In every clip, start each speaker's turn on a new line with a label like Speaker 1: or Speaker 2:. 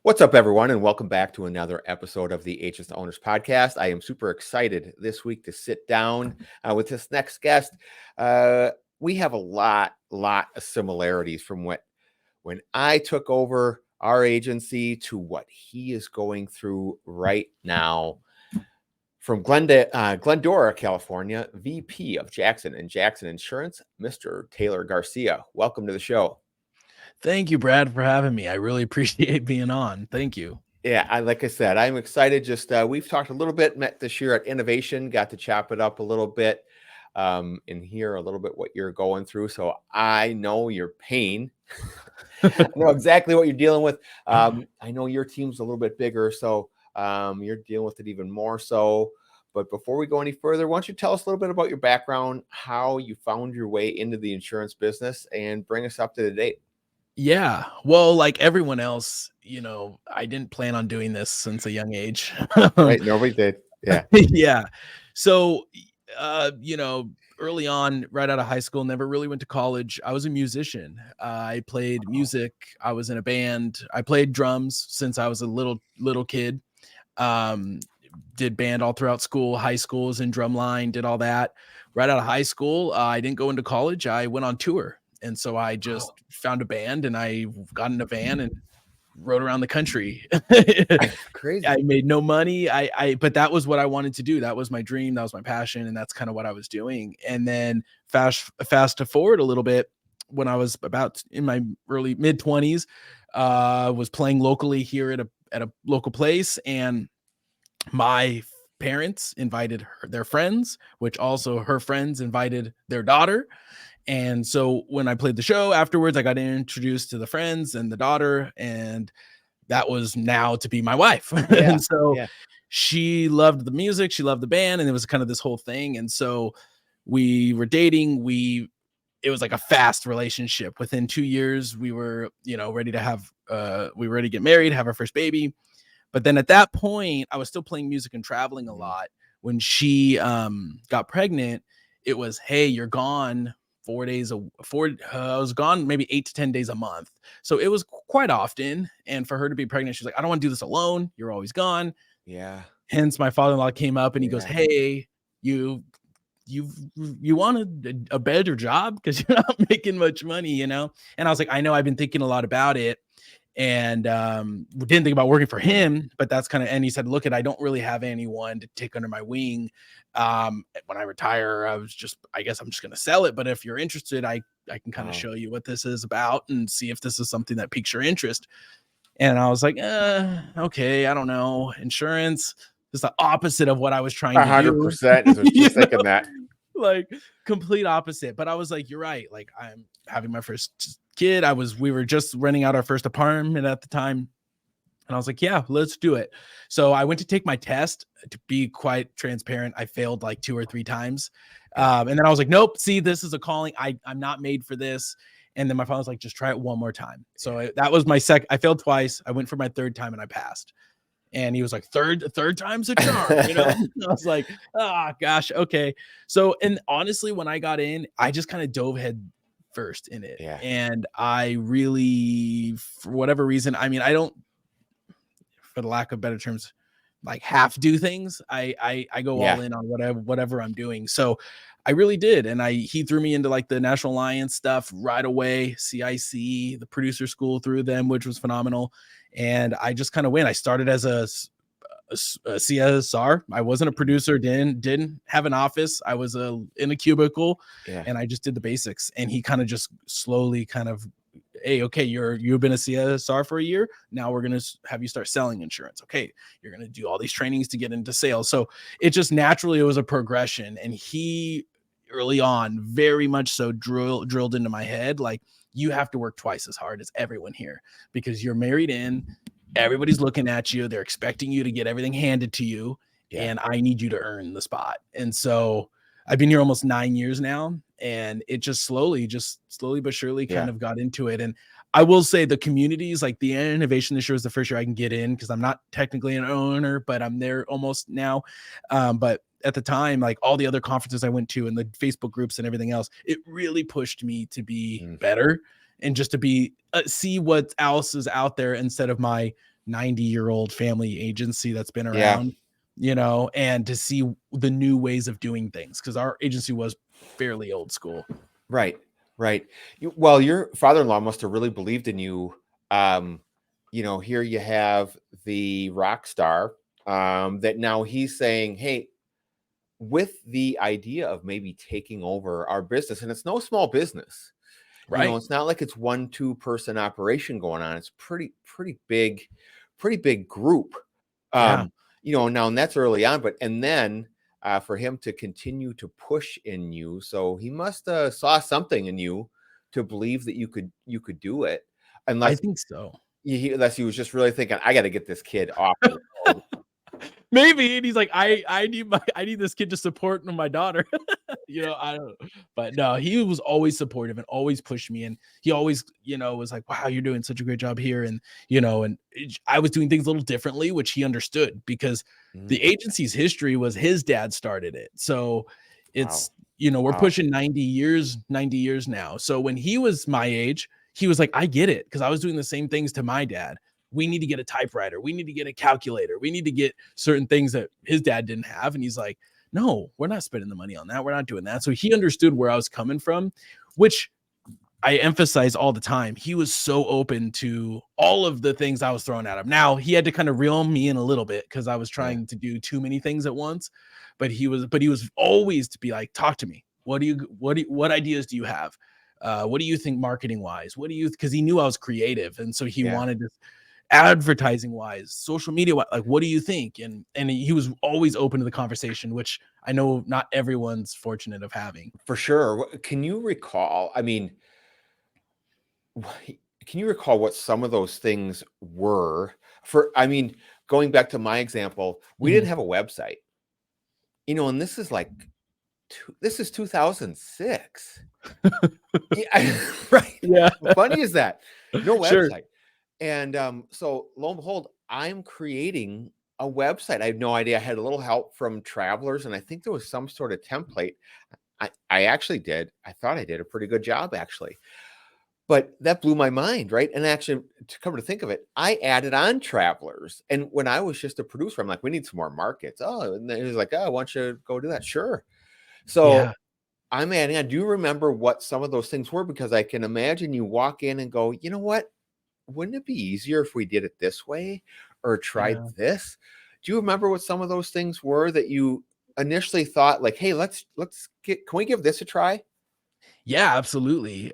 Speaker 1: What's up, everyone, and welcome back to another episode of the Agents to Owners podcast. I am super excited this week to sit down with this next guest. We have a lot of similarities from when I took over our agency to what he is going through right now. From Glendora, California, VP of Jackson and Jackson Insurance, Mr. Taylor Garcia. Welcome to the show.
Speaker 2: Thank you, Brad, for having me. I really appreciate being on. Thank you.
Speaker 1: Yeah, like I said, I'm excited. We've talked a little bit, met this year at Innovation, got to chop it up a little bit, and hear a little bit what you're going through. So I know your pain. I know exactly what you're dealing with. I know your team's a little bit bigger, so you're dealing with it even more so. But before we go any further, why don't you tell us a little bit about your background, how you found your way into the insurance business, and bring us up to the date.
Speaker 2: Yeah. Well, like everyone else, I didn't plan on doing this since a young age.
Speaker 1: Right? Nobody did. Yeah.
Speaker 2: Yeah. So, early on, right out of high school, never really went to college. I was a musician. I played music. I was in a band. I played drums since I was a little kid. Did band all throughout school, high school, was in drumline, did all that. Right out of high school, I didn't go into college. I went on tour. And so I just found a band and I got in a van and rode around the country.
Speaker 1: Crazy.
Speaker 2: I made no money. But that was what I wanted to do. That was my dream. That was my passion. And that's kind of what I was doing. And then fast forward a little bit, when I was about in my early mid 20s, was playing locally here at a local place. And my parents invited their friends, which also her friends invited their daughter. And so when I played the show afterwards, I got introduced to the friends and the daughter, and that was now to be my wife.
Speaker 1: Yeah,
Speaker 2: and so she loved the music, she loved the band, and it was kind of this whole thing. And so we were dating. It was like a fast relationship. Within 2 years, we were, ready to get married, have our first baby. But then at that point, I was still playing music and traveling a lot. When she got pregnant, it was, hey, you're gone 4 days. I was gone maybe 8 to 10 days a month. So it was quite often. And for her to be pregnant, she's like, I don't want to do this alone. You're always gone.
Speaker 1: Yeah.
Speaker 2: Hence my father-in-law came up and he goes, hey, you want a better job because you're not making much money, And I was like, I know, I've been thinking a lot about it. And didn't think about working for him, but that's kind of, and he said, look, I don't really have anyone to take under my wing. When I retire, I guess I'm just going to sell it. But if you're interested, I can kind of show you what this is about and see if this is something that piques your interest. And I was like, okay, I don't know. Insurance is the opposite of what I was trying to do.
Speaker 1: 100% is just thinking that.
Speaker 2: Like complete opposite. But I was like, you're right. Like I'm having my first kid. We were just renting out our first apartment at the time. And I was like, yeah, let's do it. So I went to take my test. To be quite transparent, I failed like 2 or 3 times. And then I was like, nope, see, this is a calling. I'm not made for this. And then my father was like, just try it one more time. So that was my I failed twice. I went for my 3rd time and I passed. And he was like, third time's a charm, I was like, gosh, okay. So, and honestly, when I got in, I just kind of dove head first in it.
Speaker 1: Yeah.
Speaker 2: And I really, for whatever reason, I mean, I don't, for the lack of better terms, like half do things. I go all in on whatever I'm doing. So I really did. And he threw me into like the National Alliance stuff right away, CIC, the producer school through them, which was phenomenal. And I just kind of went. I started as a CSR. I wasn't a producer, didn't have an office. I was in a cubicle and I just did the basics. And he kind of just slowly kind of, hey, okay, you've been a CSR for a year. Now we're going to have you start selling insurance. Okay. You're going to do all these trainings to get into sales. So it just naturally, it was a progression. And he early on, very much so drilled into my head. Like, you have to work twice as hard as everyone here because you're married in, everybody's looking at you. They're expecting you to get everything handed to you. And I need you to earn the spot. And so I've been here almost 9 years now, and it just slowly but surely kind of got into it. And I will say the communities, like the Innovation this year was the first year I can get in because I'm not technically an owner, but I'm there almost now. But at the time, like all the other conferences I went to and the Facebook groups and everything else, it really pushed me to be better and just to be see what else is out there instead of my 90-year-old family agency that's been
Speaker 1: Yeah.
Speaker 2: around, and to see the new ways of doing things, because our agency was fairly old school.
Speaker 1: Right. Right. Well, your father-in-law must have really believed in you. Um, here you have the rock star, that now he's saying, hey, with the idea of maybe taking over our business, and it's no small business.
Speaker 2: Right.
Speaker 1: It's not like it's 1-2 person operation going on. It's pretty big group.
Speaker 2: Yeah.
Speaker 1: Now, and that's early on, but and then for him to continue to push in you, so he must saw something in you to believe that you could do it,
Speaker 2: I
Speaker 1: unless
Speaker 2: think so.
Speaker 1: unless he was just really thinking, I got to get this kid off the road.
Speaker 2: Maybe, and he's like, I need this kid to support my daughter. I don't know. But no, he was always supportive and always pushed me, and he always, was like, wow, you're doing such a great job here. And I was doing things a little differently, which he understood, because
Speaker 1: Mm,
Speaker 2: the agency's history was his dad started it. So
Speaker 1: wow,
Speaker 2: it's, we're
Speaker 1: wow,
Speaker 2: pushing 90 years now. So when he was my age, he was like, I get it, because I was doing the same things to my dad. We need to get a typewriter. We need to get a calculator. We need to get certain things that his dad didn't have. And he's like, no, we're not spending the money on that. We're not doing that. So he understood where I was coming from, which I emphasize all the time. He was so open to all of the things I was throwing at him. Now he had to kind of reel me in a little bit, because I was
Speaker 1: yeah,
Speaker 2: trying to do too many things at once. But he was always to be like, talk to me. What ideas do you have? What do you think marketing wise? Because he knew I was creative. And so he
Speaker 1: yeah.
Speaker 2: wanted to, advertising wise, social media wise, like, what do you think? And he was always open to the conversation, which I know not everyone's fortunate of having.
Speaker 1: For sure. Can you recall? I mean, can you recall what some of those things were? I mean, going back to my example, we
Speaker 2: Mhm.
Speaker 1: didn't have a website, and this is like, this is 2006. Yeah, right.
Speaker 2: Yeah.
Speaker 1: Funny is that no
Speaker 2: Sure.
Speaker 1: website, and so lo and behold, I'm creating a website. I had no idea. I had a little help from travelers, and I think there was some sort of template. I actually did. I thought I did a pretty good job, actually. But that blew my mind, right? And actually, to come to think of it, I added on travelers. And when I was just a producer, I'm like, we need some more markets. Oh, and then he was like, oh, why don't you go do that? Sure. So
Speaker 2: Yeah.
Speaker 1: I'm adding, I do remember what some of those things were, because I can imagine you walk in and go, you know what? Wouldn't it be easier if we did it this way or tried
Speaker 2: Yeah.
Speaker 1: this? Do you remember what some of those things were that you initially thought like, hey, can we give this a try?
Speaker 2: Yeah, absolutely.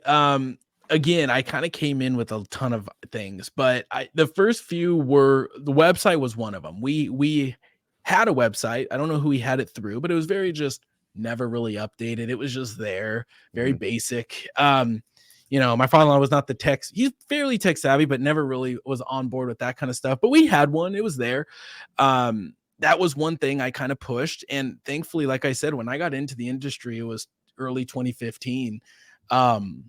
Speaker 2: Again, I kind of came in with a ton of things, but the first few were, the website was one of them. We had a website. I don't know who we had it through, but it was very just never really updated. It was just there, very
Speaker 1: Mhm.
Speaker 2: basic. My father-in-law was not the tech. He's fairly tech savvy, but never really was on board with that kind of stuff. But we had one. It was there. That was one thing I kind of pushed. And thankfully, like I said, when I got into the industry, it was early 2015. Um,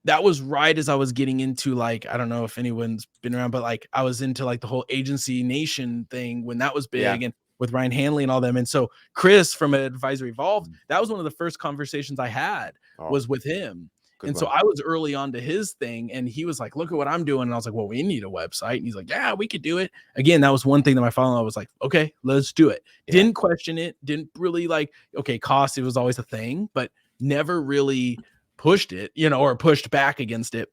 Speaker 2: that was right as I was getting into, like, I don't know if anyone's been around, but like I was into like the whole agency nation thing when that was
Speaker 1: Yeah.
Speaker 2: big, and with Ryan Hanley and all them. And so Chris from Advisory Evolved,
Speaker 1: Mhm.
Speaker 2: that was one of the first conversations I had,
Speaker 1: Oh,
Speaker 2: was with him.
Speaker 1: good
Speaker 2: And so
Speaker 1: one.
Speaker 2: I was early on to his thing, and he was like, look at what I'm doing. And I was like, well, we need a website. And he's like, yeah, we could do it. Again, that was one thing that my father-in-law was like, okay, let's do it.
Speaker 1: Yeah.
Speaker 2: Didn't question it, didn't really like, okay, cost, it was always a thing, but never really pushed it, or pushed back against it.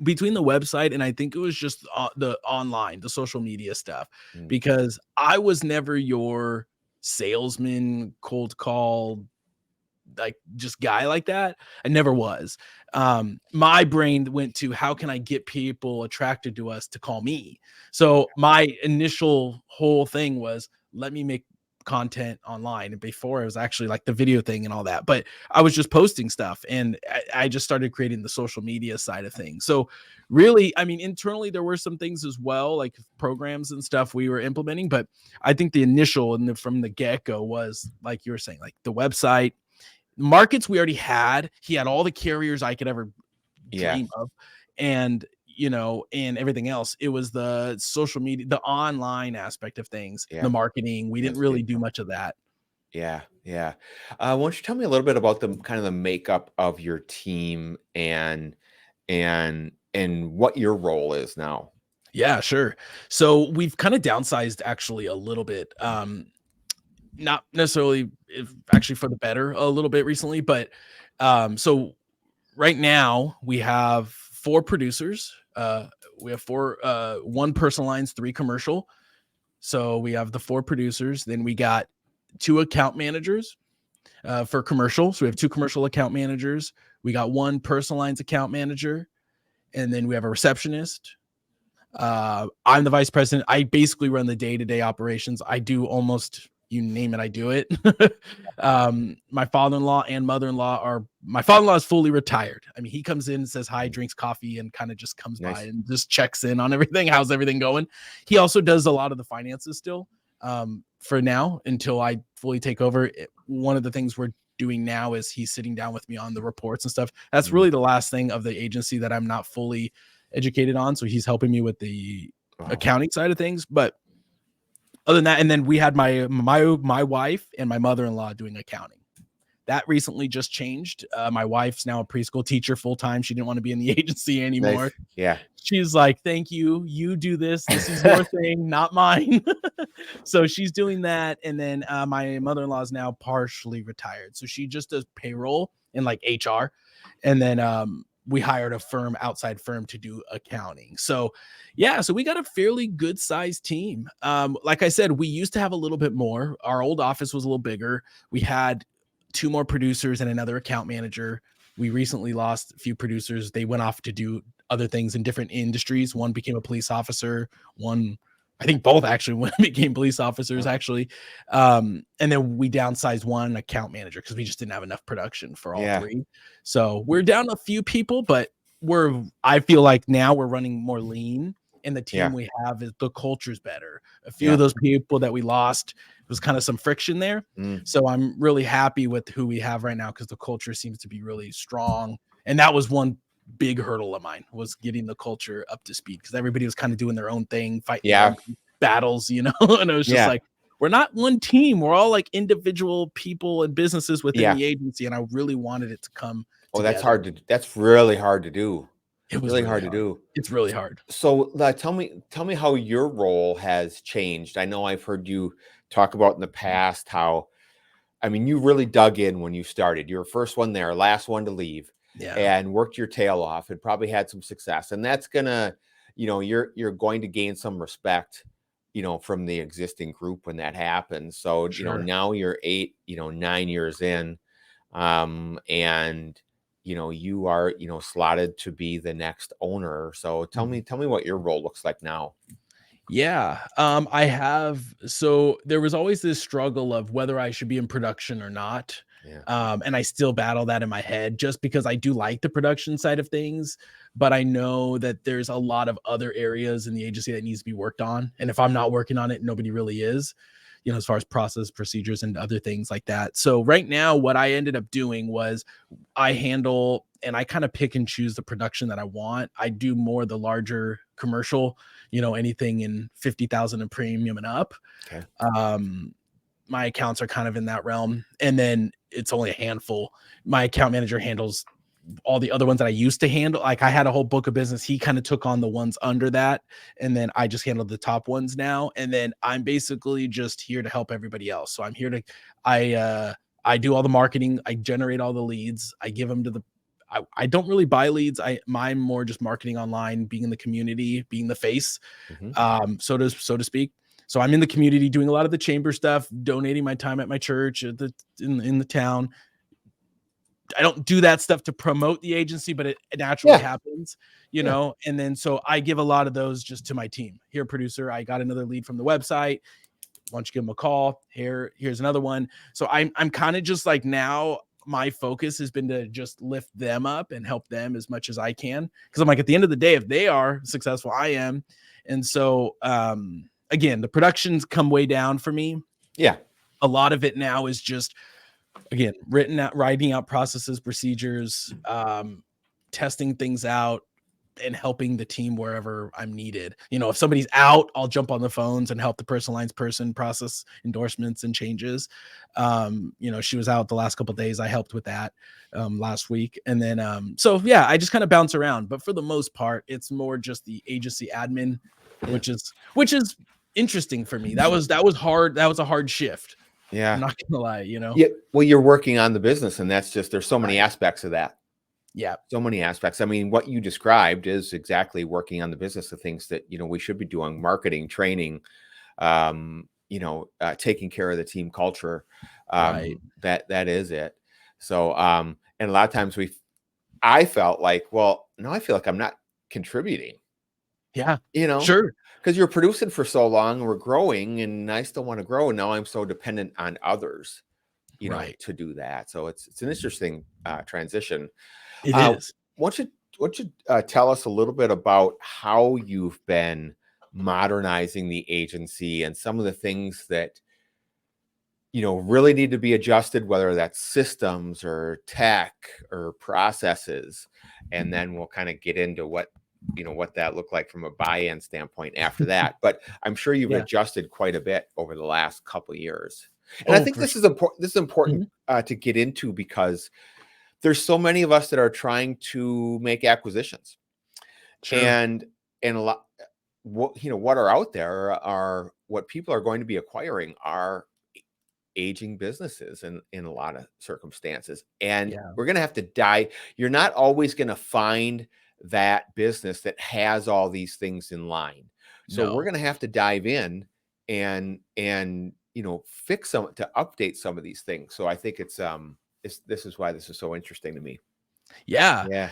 Speaker 2: Between the website and I think it was just the online, the social media stuff,
Speaker 1: Mm.
Speaker 2: because I was never your salesman, cold call, like, just guy like that. I never was. My brain went to, how can I get people attracted to us to call me? So my initial whole thing was, let me make content online. And before, it was actually like the video thing and all that, but I was just posting stuff, and I just started creating the social media side of things. So really, I mean, internally there were some things as well, like programs and stuff we were implementing, but I think the initial and from the get-go was, like you were saying, like the website, markets we already had. He had all the carriers I could ever
Speaker 1: Yeah.
Speaker 2: dream of, and and everything else. It was the social media, the online aspect of things, the
Speaker 1: Yeah.
Speaker 2: marketing. We didn't
Speaker 1: That's a
Speaker 2: really
Speaker 1: big
Speaker 2: do
Speaker 1: one.
Speaker 2: much of that.
Speaker 1: Yeah. Yeah. Why don't you tell me a little bit about the kind of the makeup of your team and what your role is now?
Speaker 2: Yeah, sure. So we've kind of downsized actually a little bit. Not necessarily if actually for the better a little bit recently, but so right now we have 4 producers. We have 4 1 personal lines, 3 commercial. So we have the 4 producers, then we got 2 account managers for commercial. So we have 2 commercial account managers. We got 1 personal lines account manager, and then we have a receptionist. I'm the vice president. I basically run the day-to-day operations. I do almost you name it, I do it. My father-in-law and mother-in-law are my father-in-law is fully retired. I mean, he comes in and says hi, drinks coffee, and kind of just comes by
Speaker 1: Nice.
Speaker 2: and just checks in on everything. How's everything going? He also does a lot of the finances still. For now, until I fully take over. One of the things we're doing now is he's sitting down with me on the reports and stuff. That's
Speaker 1: Mm.
Speaker 2: really the last thing of the agency that I'm not fully educated on. So he's helping me with the
Speaker 1: Wow.
Speaker 2: accounting side of things. But other than that, and then we had my wife and my mother-in-law doing accounting. That recently just changed. My wife's now a preschool teacher full time. She didn't want to be in the agency anymore.
Speaker 1: Nice. Yeah.
Speaker 2: She's like, thank you. You do this. This is your thing, not mine. So she's doing that. And then my mother-in-law is now partially retired. So she just does payroll and like HR. And then we hired a outside firm to do accounting. So yeah, so we got a fairly good sized team. Like I said, we used to have a little bit more. Our old office was a little bigger. We had 2 more producers and another account manager. We recently lost a few producers. They went off to do other things in different industries. One became a police officer. One, I think both actually became police officers actually. And then we downsized one account manager because we just didn't have enough production for all 3. So we're down a few people, but I feel like now we're running more lean, and the team we have is the culture's better. A few of those people that we lost, was kind of some friction there. So I'm really happy with who we have right now because the culture seems to be really strong. And that was one big hurdle of mine, was getting the culture up to speed, because everybody was kind of doing their own thing, fighting their own battles, and it was just like, we're not one team. We're all like individual people and businesses within the agency. And I really wanted it to come together.
Speaker 1: That's really hard to do.
Speaker 2: It was
Speaker 1: Really
Speaker 2: really
Speaker 1: hard to
Speaker 2: hard.
Speaker 1: do.
Speaker 2: It's really hard.
Speaker 1: So tell me how your role has changed. I know I've heard you talk about in the past how, I mean, you really dug in when you started. You were first one there, last one to leave, and worked your tail off and probably had some success. And that's gonna, you're going to gain some respect, from the existing group when that happens. So, now you're 8, 9 years in, and you are, slotted to be the next owner. So tell me what your role looks like now.
Speaker 2: Yeah. So there was always this struggle of whether I should be in production or not. And I still battle that in my head, just because I do like the production side of things, but I know that there's a lot of other areas in the agency that needs to be worked on. And if I'm not working on it, nobody really is, as far as process, procedures, and other things like that. So right now, what I ended up doing was I handle and I kind of pick and choose the production that I want. I do more the larger commercial, anything in 50,000 in premium and up. My accounts are kind of in that realm. And then it's only a handful. My account manager handles all the other ones that I used to handle. Like, I had a whole book of business. He kind of took on the ones under that. And then I just handle the top ones now. And then I'm basically just here to help everybody else. So I'm here to, I do all the marketing. I generate all the leads. I give them to I don't really buy leads. I'm more just marketing online, being in the community, being the face, so to speak. So I'm in the community doing a lot of the chamber stuff, donating my time at my church in the town. I don't do that stuff to promote the agency, but it naturally happens, and then so I give a lot of those just to my team. Here, producer, I got another lead from the website. Why don't you give them a call? Here's another one. So I'm kind of just like, now my focus has been to just lift them up and help them as much as I can. Cause I'm like, at the end of the day, if they are successful, I am. And so, again, the productions come way down for me. A lot of it now is just, again, writing out processes, procedures, testing things out, and helping the team wherever I'm needed. If somebody's out, I'll jump on the phones and help the personal lines person process endorsements and changes. She was out the last couple of days. I helped with that last week. And then, so yeah, I just kind of bounce around, but for the most part, it's more just the agency admin, which is interesting for me. That was hard. That was a hard shift. I'm
Speaker 1: Yeah.
Speaker 2: not gonna lie, you know.
Speaker 1: Yeah. Well, you're working on the business, and that's just there's so many
Speaker 2: Right.
Speaker 1: aspects of that.
Speaker 2: Yeah.
Speaker 1: So many aspects. I mean, what you described is exactly working on the business, the things that we should be doing: marketing, training, taking care of the team culture.
Speaker 2: Right.
Speaker 1: That is it. So, and a lot of times I felt like, well, no, I feel like I'm not contributing.
Speaker 2: Yeah.
Speaker 1: You know,
Speaker 2: Sure.
Speaker 1: because you're producing for so long, we're growing, and I still want to grow. And now I'm so dependent on others,
Speaker 2: Right.
Speaker 1: to do that. So it's an interesting transition.
Speaker 2: It
Speaker 1: Uh,
Speaker 2: is.
Speaker 1: why don't you tell us a little bit about how you've been modernizing the agency and some of the things that really need to be adjusted, whether that's systems or tech or processes, and then we'll kind of get into what that looked like from a buy-in standpoint after that. But I'm sure you've
Speaker 2: Yeah.
Speaker 1: adjusted quite a bit over the last couple of years, and I
Speaker 2: Oh,
Speaker 1: think
Speaker 2: for
Speaker 1: this
Speaker 2: sure.
Speaker 1: is important. This is important
Speaker 2: Mhm.
Speaker 1: to get into because there's so many of us that are trying to make acquisitions,
Speaker 2: Sure.
Speaker 1: and a lot what are out there are what people are going to be acquiring are aging businesses in a lot of circumstances, and
Speaker 2: Yeah.
Speaker 1: we're going to have to die. You're not always going to find that business that has all these things in line, so we're
Speaker 2: No.
Speaker 1: going to have to dive in and fix some to update some of these things. So I think this is why this is so interesting to me.
Speaker 2: Yeah.
Speaker 1: Yeah.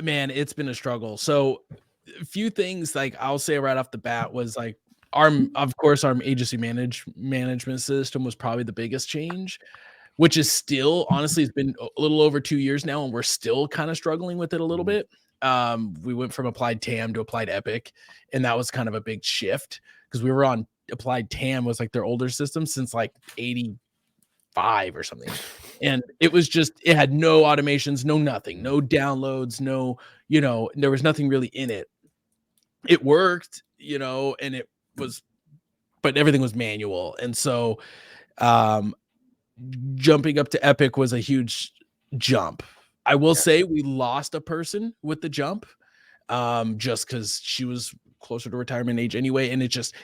Speaker 2: Man, it's been a struggle. So a few things like I'll say right off the bat was like of course our agency management system was probably the biggest change, which is still honestly it's been a little over 2 years now and we're still kind of struggling with it a little
Speaker 1: Mhm.
Speaker 2: bit. We went from applied TAM to applied Epic, and that was kind of a big shift because we were on applied TAM was like their older system since like 85 or something. And it was just it had no automations, no nothing, no downloads, no, there was nothing really in it. It worked, and it was but everything was manual. And so um jumping up to Epic was a huge jump. I will
Speaker 1: Yeah.
Speaker 2: say we lost a person with the jump, just because she was closer to retirement age anyway, and it just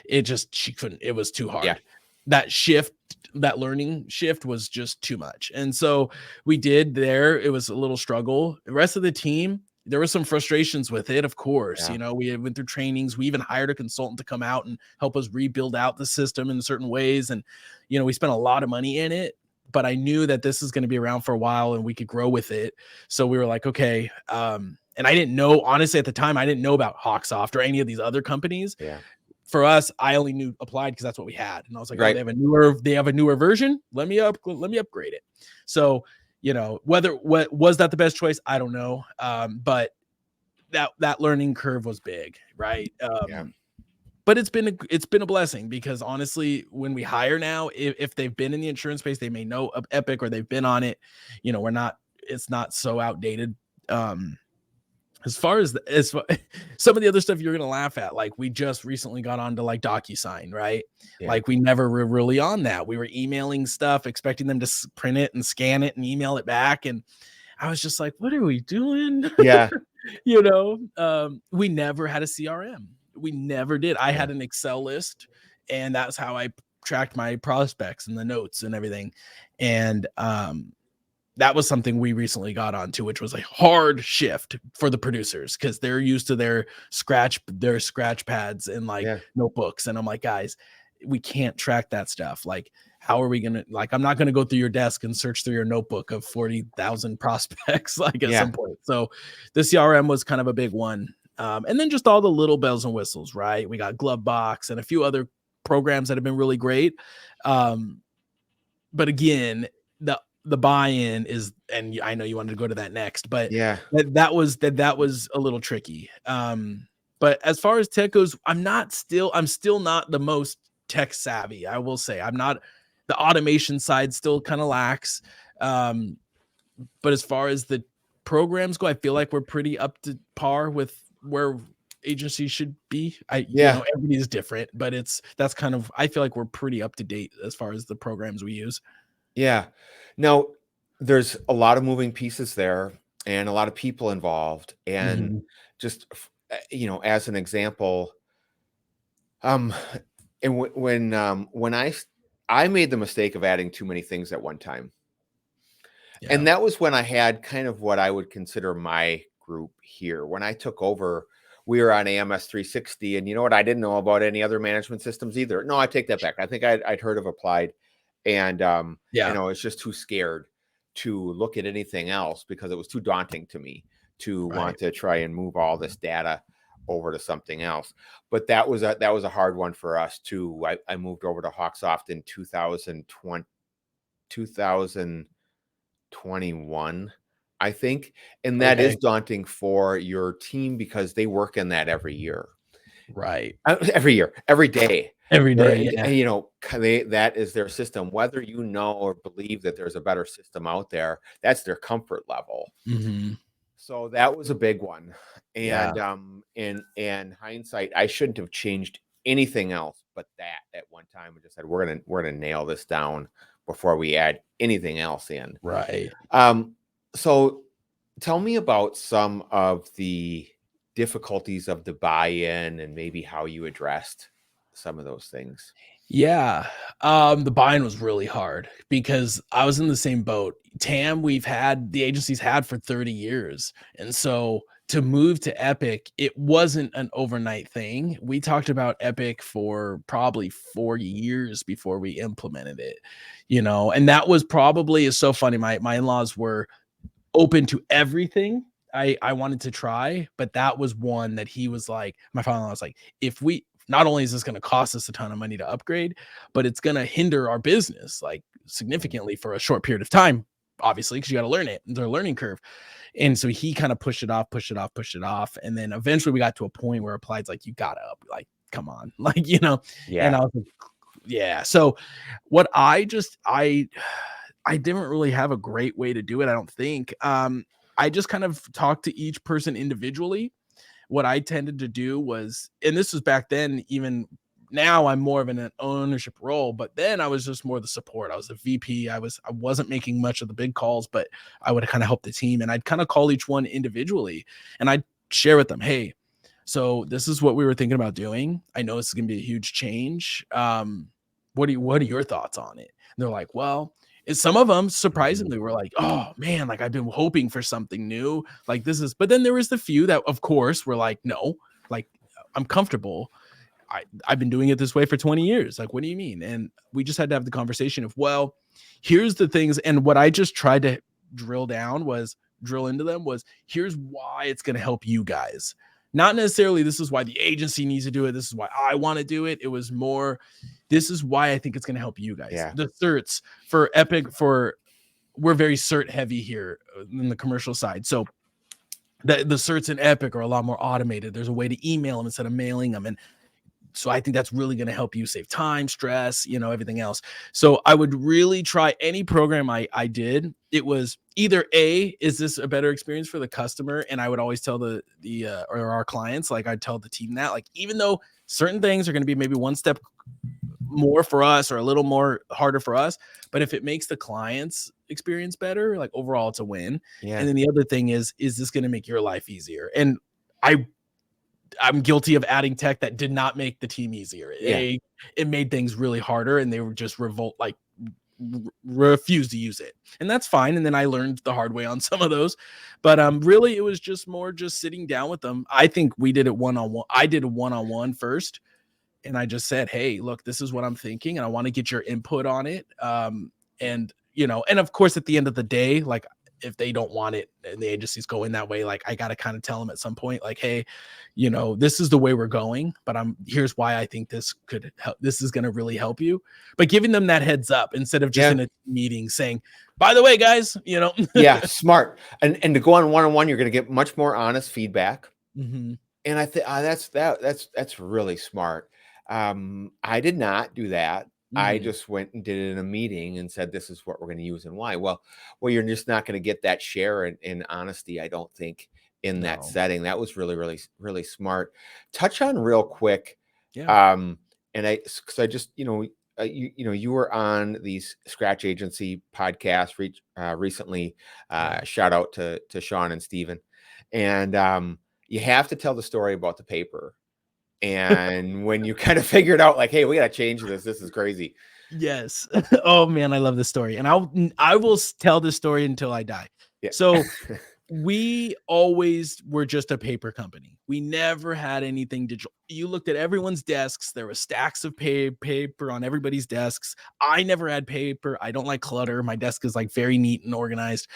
Speaker 2: she couldn't. It was too
Speaker 1: Yeah.
Speaker 2: hard. That shift, that learning shift was just too much, and so we did there. It was a little struggle. The rest of the team, there was some frustrations with it, of course.
Speaker 1: Yeah.
Speaker 2: We went through trainings. We even hired a consultant to come out and help us rebuild out the system in certain ways, and we spent a lot of money in it. But I knew that this is going to be around for a while and we could grow with it. So we were like, okay. And I didn't know, honestly, at the time, I didn't know about Hawksoft or any of these other companies.
Speaker 1: Yeah.
Speaker 2: For us, I only knew Applied because that's what we had. And I was like, oh,
Speaker 1: Right.
Speaker 2: they have a newer version. Let me upgrade it. So, what was that the best choice? I don't know. But that learning curve was big, right?
Speaker 1: Yeah.
Speaker 2: But it's been a blessing because honestly, when we hire now, if they've been in the insurance space, they may know of Epic or they've been on it. It's not so outdated. Um, as far as some of the other stuff you're gonna laugh at, like we just recently got onto like DocuSign, right?
Speaker 1: Yeah.
Speaker 2: Like we never were really on that. We were emailing stuff, expecting them to print it and scan it and email it back, and I was just like, "What are we doing?"
Speaker 1: Yeah.
Speaker 2: We never had a CRM. We never did. I
Speaker 1: Yeah.
Speaker 2: had an Excel list, and that's how I tracked my prospects and the notes and everything. And that was something we recently got onto, which was a hard shift for the producers because they're used to their scratch pads and like
Speaker 1: Yeah.
Speaker 2: notebooks. And I'm like, guys, we can't track that stuff. Like, how are we gonna I'm not gonna go through your desk and search through your notebook of 40,000 prospects like at
Speaker 1: Yeah.
Speaker 2: some point. So the CRM was kind of a big one. And then just all the little bells and whistles, right? We got Glovebox and a few other programs that have been really great. Um, but again, the buy-in is, and I know you wanted to go to that next, but
Speaker 1: Yeah.
Speaker 2: that was a little tricky. But as far as tech goes, I'm still not the most tech savvy. I will say I'm not. The automation side still kind of lacks. Um, but as far as the programs go, I feel like we're pretty up to par with where agencies should be.
Speaker 1: Yeah.
Speaker 2: Everybody's different, but that's kind of, I feel like we're pretty up to date as far as the programs we use.
Speaker 1: Yeah. Now, there's a lot of moving pieces there and a lot of people involved. And
Speaker 2: Mhm.
Speaker 1: just, as an example, Um, and when I made the mistake of adding too many things at one time.
Speaker 2: Yeah.
Speaker 1: And that was when I had kind of what I would consider my group here. When I took over, we were on AMS 360. And you know what? I didn't know about any other management systems either. No, I take that back. I think I'd heard of Applied. And,
Speaker 2: Yeah.
Speaker 1: I was just too scared to look at anything else because it was too daunting to me to
Speaker 2: Right.
Speaker 1: want to try and move all this data over to something else. But that was a hard one for us too. I moved over to Hawksoft in 2021, I think. And that is
Speaker 2: Okay.
Speaker 1: daunting for your team because they work in that every year.
Speaker 2: Right.
Speaker 1: Every year, every day.
Speaker 2: Every day. Yeah.
Speaker 1: That is their system. Whether you know or believe that there's a better system out there, that's their comfort level.
Speaker 2: Mm-hmm.
Speaker 1: So that was a big one.
Speaker 2: Yeah.
Speaker 1: And in hindsight, I shouldn't have changed anything else but that at one time. We just said we're gonna nail this down before we add anything else in.
Speaker 2: Right.
Speaker 1: So tell me about some of the difficulties of the buy-in and maybe how you addressed some of those things.
Speaker 2: Yeah. The buy-in was really hard because I was in the same boat. The agency's had for 30 years. And so to move to Epic, it wasn't an overnight thing. We talked about Epic for probably 4 years before we implemented it, and that was probably is so funny. My in-laws were open to everything I wanted to try, but that was one that he was like, my father-in-law was like, if we not only is this going to cost us a ton of money to upgrade, but it's going to hinder our business like significantly for a short period of time, obviously, because you got to learn it. There's a learning curve. And so he kind of pushed it off. And then eventually we got to a point where Applied's like, you gotta up, like, come on, like,
Speaker 1: Yeah.
Speaker 2: and I was like, yeah. So what I didn't really have a great way to do it, I don't think. I just kind of talked to each person individually. What I tended to do was, and this was back then, even now I'm more of in an ownership role, but then I was just more the support. I was the VP. I wasn't making much of the big calls, but I would kind of help the team, and I'd kind of call each one individually, and I'd share with them, hey, so this is what we were thinking about doing. I know this is gonna be a huge change. What are your thoughts on it? And they're like, well, and some of them surprisingly were like, oh man, like I've been hoping for something new. Like this is, but then there was the few that of course were like, no, like I'm comfortable. I've been doing it this way for 20 years. Like, what do you mean? And we just had to have the conversation of, well, here's the things. And what I just tried to drill into them was, here's why it's going to help you guys. Not necessarily this is why the agency needs to do it. This is why I want to do it. It was more, this is why I think it's going to help you guys.
Speaker 1: Yeah.
Speaker 2: The certs for Epic, we're very cert heavy here in the commercial side. So the certs in Epic are a lot more automated. There's a way to email them instead of mailing them. And so I think that's really going to help you save time, stress, everything else. So I would really try any program I did. It was either is this a better experience for the customer? And I would always tell or our clients, like I'd tell the team that, like, even though certain things are going to be maybe one step more for us or a little more harder for us, but if it makes the client's experience better, like overall it's a win.
Speaker 1: Yeah.
Speaker 2: And then the other thing is this going to make your life easier? And I'm guilty of adding tech that did not make the team easier.
Speaker 1: Yeah.
Speaker 2: It made things really harder, and they were just refused to use it, and that's fine. And then I learned the hard way on some of those, but really it was just more just sitting down with them. I think we did it one-on-one. I did a one-on-one first, and I just said, hey, look, this is what I'm thinking, and I want to get your input on it. And of course, at the end of the day, like, if they don't want it and the agency's going that way, like, I got to kind of tell them at some point, like, hey, this is the way we're going, but here's why I think this could help. This is going to really help you. But giving them that heads up instead of just in a meeting saying, by the way, guys,
Speaker 1: Yeah, smart. And to go on one-on-one, you're going to get much more honest feedback.
Speaker 2: Mm-hmm.
Speaker 1: And I think that's really smart. I did not do that. I just went and did it in a meeting and said, this is what we're going to use and why. Well, you're just not going to get that share in honesty, I don't think, in that setting. That was really, really, really smart. Touch on real quick.
Speaker 2: Yeah.
Speaker 1: And because I just, you were on these Scratch Agency podcasts recently. Shout out to Sean and Steven. And you have to tell the story about the paper And when you kind of figured out like, hey, we got to change this. This is crazy.
Speaker 2: Yes. Oh man, I love this story. And I will tell this story until I die.
Speaker 1: Yeah.
Speaker 2: So we always were just a paper company. We never had anything digital. You looked at everyone's desks. There were stacks of paper on everybody's desks. I never had paper. I don't like clutter. My desk is like very neat and organized.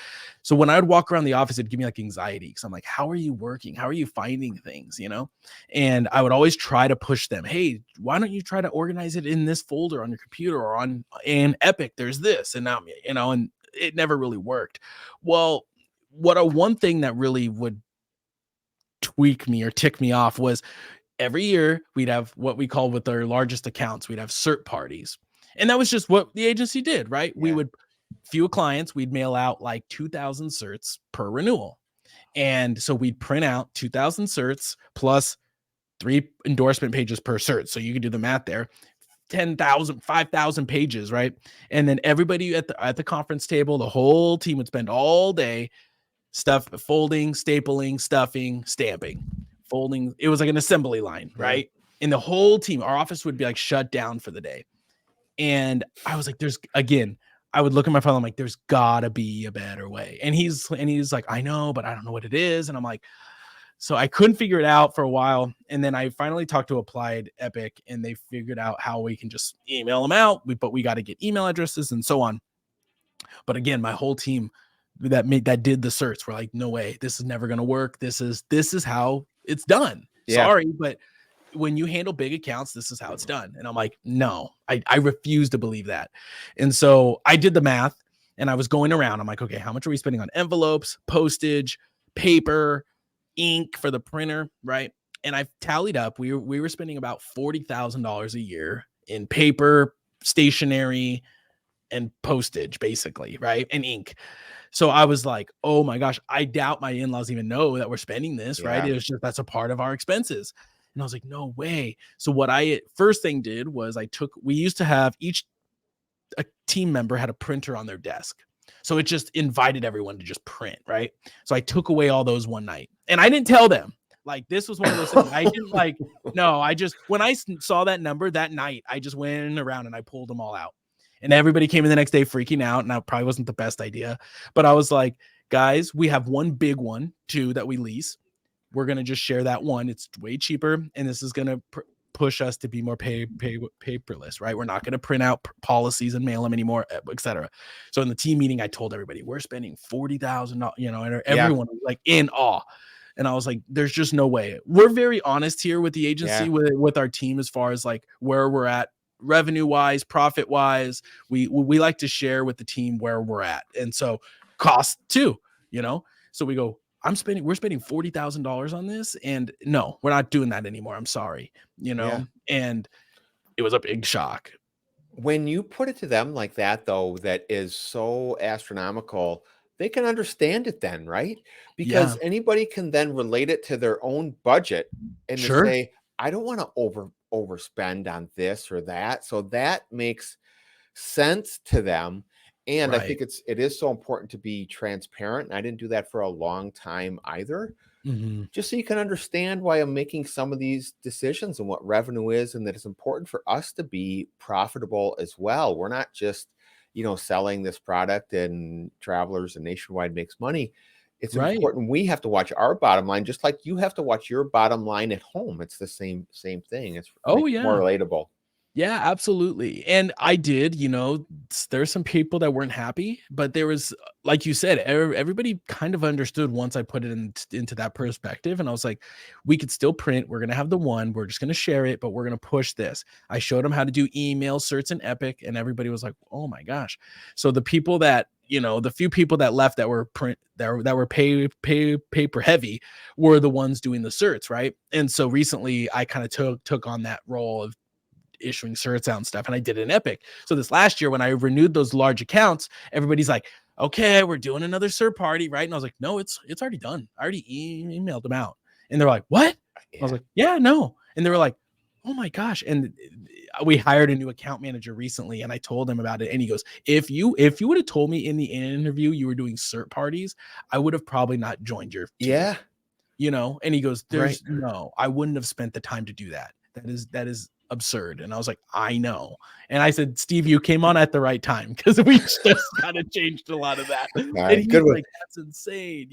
Speaker 2: So when I would walk around the office, it'd give me like anxiety because I'm like, how are you working? How are you finding things? And I would always try to push them. Hey, why don't you try to organize it in this folder on your computer or on in Epic? There's this. And now, and it never really worked. Well, one thing that really would tweak me or tick me off was every year we'd have what we call with our largest accounts, we'd have cert parties. And that was just what the agency did, right?
Speaker 1: Yeah.
Speaker 2: We would few clients, we'd mail out like 2,000 certs per renewal. And so we'd print out 2,000 certs plus 3 endorsement pages per cert. So you can do the math there. 10,000, 5,000 pages, right? And then everybody at the conference table, the whole team would spend all day folding, stapling, stuffing, stamping, folding. It was like an assembly line, right? And the whole team, our office would be like shut down for the day. And I was like, I would look at my phone. I'm like, there's gotta be a better way. And he's like, I know, but I don't know what it is. And I'm like, so I couldn't figure it out for a while. And then I finally talked to Applied Epic and they figured out how we can just email them out, but we got to get email addresses and so on. But again, my whole team that did the certs were like, no way, this is never going to work. This is how it's done.
Speaker 1: Yeah.
Speaker 2: Sorry, but when you handle big accounts, this is how it's done. And I'm like, no, I refuse to believe that. And so I did the math and I was going around. I'm like, okay, how much are we spending on envelopes, postage, paper, ink for the printer, right? And I tallied up. We were spending about $40,000 a year in paper, stationery, and postage, basically, right? And ink. So I was like, oh my gosh, I doubt my in-laws even know that we're spending this, right? It was just, that's a part of our expenses. And I was like, no way. So what I first thing did was we used to have a team member had a printer on their desk. So it just invited everyone to just print, right? So I took away all those one night and I didn't tell them. Like this was one of those things I didn't no, when I saw that number that night, I just went around and I pulled them all out. And everybody came in the next day freaking out. And that probably wasn't the best idea. But I was like, guys, we have one big one, too, that we lease. We're going to just share that one. It's way cheaper. And this is going to push us to be more paperless, right? We're not going to print out policies and mail them anymore, etc. So in the team meeting, I told everybody, we're spending $40,000, and everyone was like in awe. And I was like, there's just no way. We're very honest here with the agency, with our team, as far as like where we're at revenue wise, profit wise. We like to share with the team where we're at. And so cost too, so we go, we're spending $40,000 on this. And no, we're not doing that anymore. I'm sorry, and it was a big shock.
Speaker 1: When you put it to them like that, though, that is so astronomical, they can understand it then, right? Because anybody can then relate it to their own budget and to say, I don't want to overspend on this or that. So that makes sense to them. And I think it is so important to be transparent. And I didn't do that for a long time either. Just so you can understand why I'm making some of these decisions and what revenue is, and that it's important for us to be profitable as well. We're not just, selling this product and Travelers and Nationwide makes money. It's important. We have to watch our bottom line, just like you have to watch your bottom line at home. It's the same thing. It's more relatable.
Speaker 2: Yeah, absolutely. And I did, there's some people that weren't happy, but there was, like you said, everybody kind of understood once I put it into that perspective. And I was like, we could still print. We're going to have the one, we're just going to share it, but we're going to push this. I showed them how to do email certs in Epic, and everybody was like, oh my gosh. So the people that, the few people that left that were paper heavy were the ones doing the certs. Right. And so recently I kind of took on that role of issuing certs out and stuff, and I did it in Epic. So this last year when I renewed those large accounts, everybody's like, okay, we're doing another cert party, right? And I was like, no, it's already done. I already emailed them out. And they're like, what? I was like, yeah, no. And they were like, oh my gosh. And we hired a new account manager recently, and I told him about it, and he goes, if you would have told me in the interview you were doing cert parties, I would have probably not joined your team. And he goes,
Speaker 1: Right.
Speaker 2: I wouldn't have spent the time to do that. That is absurd. And I was like, I know. And I said, Steve, you came on at the right time, because we just kind of changed a lot of that.
Speaker 1: All
Speaker 2: And
Speaker 1: right.
Speaker 2: he's
Speaker 1: Good one.
Speaker 2: like, that's insane.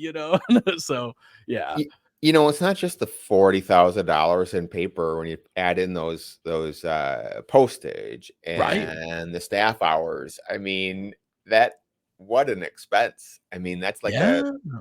Speaker 2: So yeah.
Speaker 1: It's not just the $40,000 in paper when you add in those postage
Speaker 2: Right.
Speaker 1: and the staff hours. I mean, that what an expense. I mean, that's like a
Speaker 2: Yeah.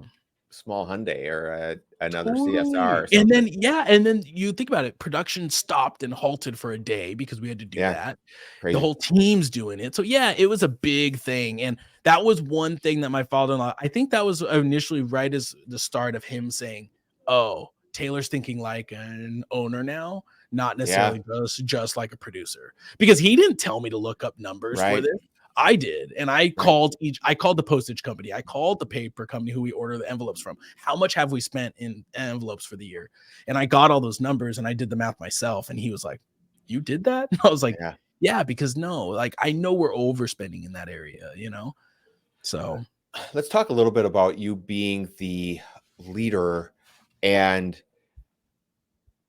Speaker 1: small Hyundai or another CSR
Speaker 2: Totally.
Speaker 1: or
Speaker 2: And
Speaker 1: something.
Speaker 2: then, yeah, and then you think about it, production stopped and halted for a day because we had to do
Speaker 1: Yeah,
Speaker 2: that. The
Speaker 1: crazy.
Speaker 2: whole team's doing it. So yeah, it was a big thing. And that was one thing that my father-in-law, I think that was initially right as the start of him saying, "Oh, Taylor's thinking like an owner now, not
Speaker 1: Yeah,
Speaker 2: necessarily just like a producer." Because he didn't tell me to look up numbers for
Speaker 1: right,
Speaker 2: this. I did. And
Speaker 1: right.
Speaker 2: I called the postage company. I called the paper company who we order the envelopes from. How much have we spent in envelopes for the year? And I got all those numbers and I did the math myself. And he was like, "You did that?" And I was like,
Speaker 1: Yeah.
Speaker 2: "Yeah, because no, like I know we're overspending in that area. So
Speaker 1: Let's talk a little bit about you being the leader and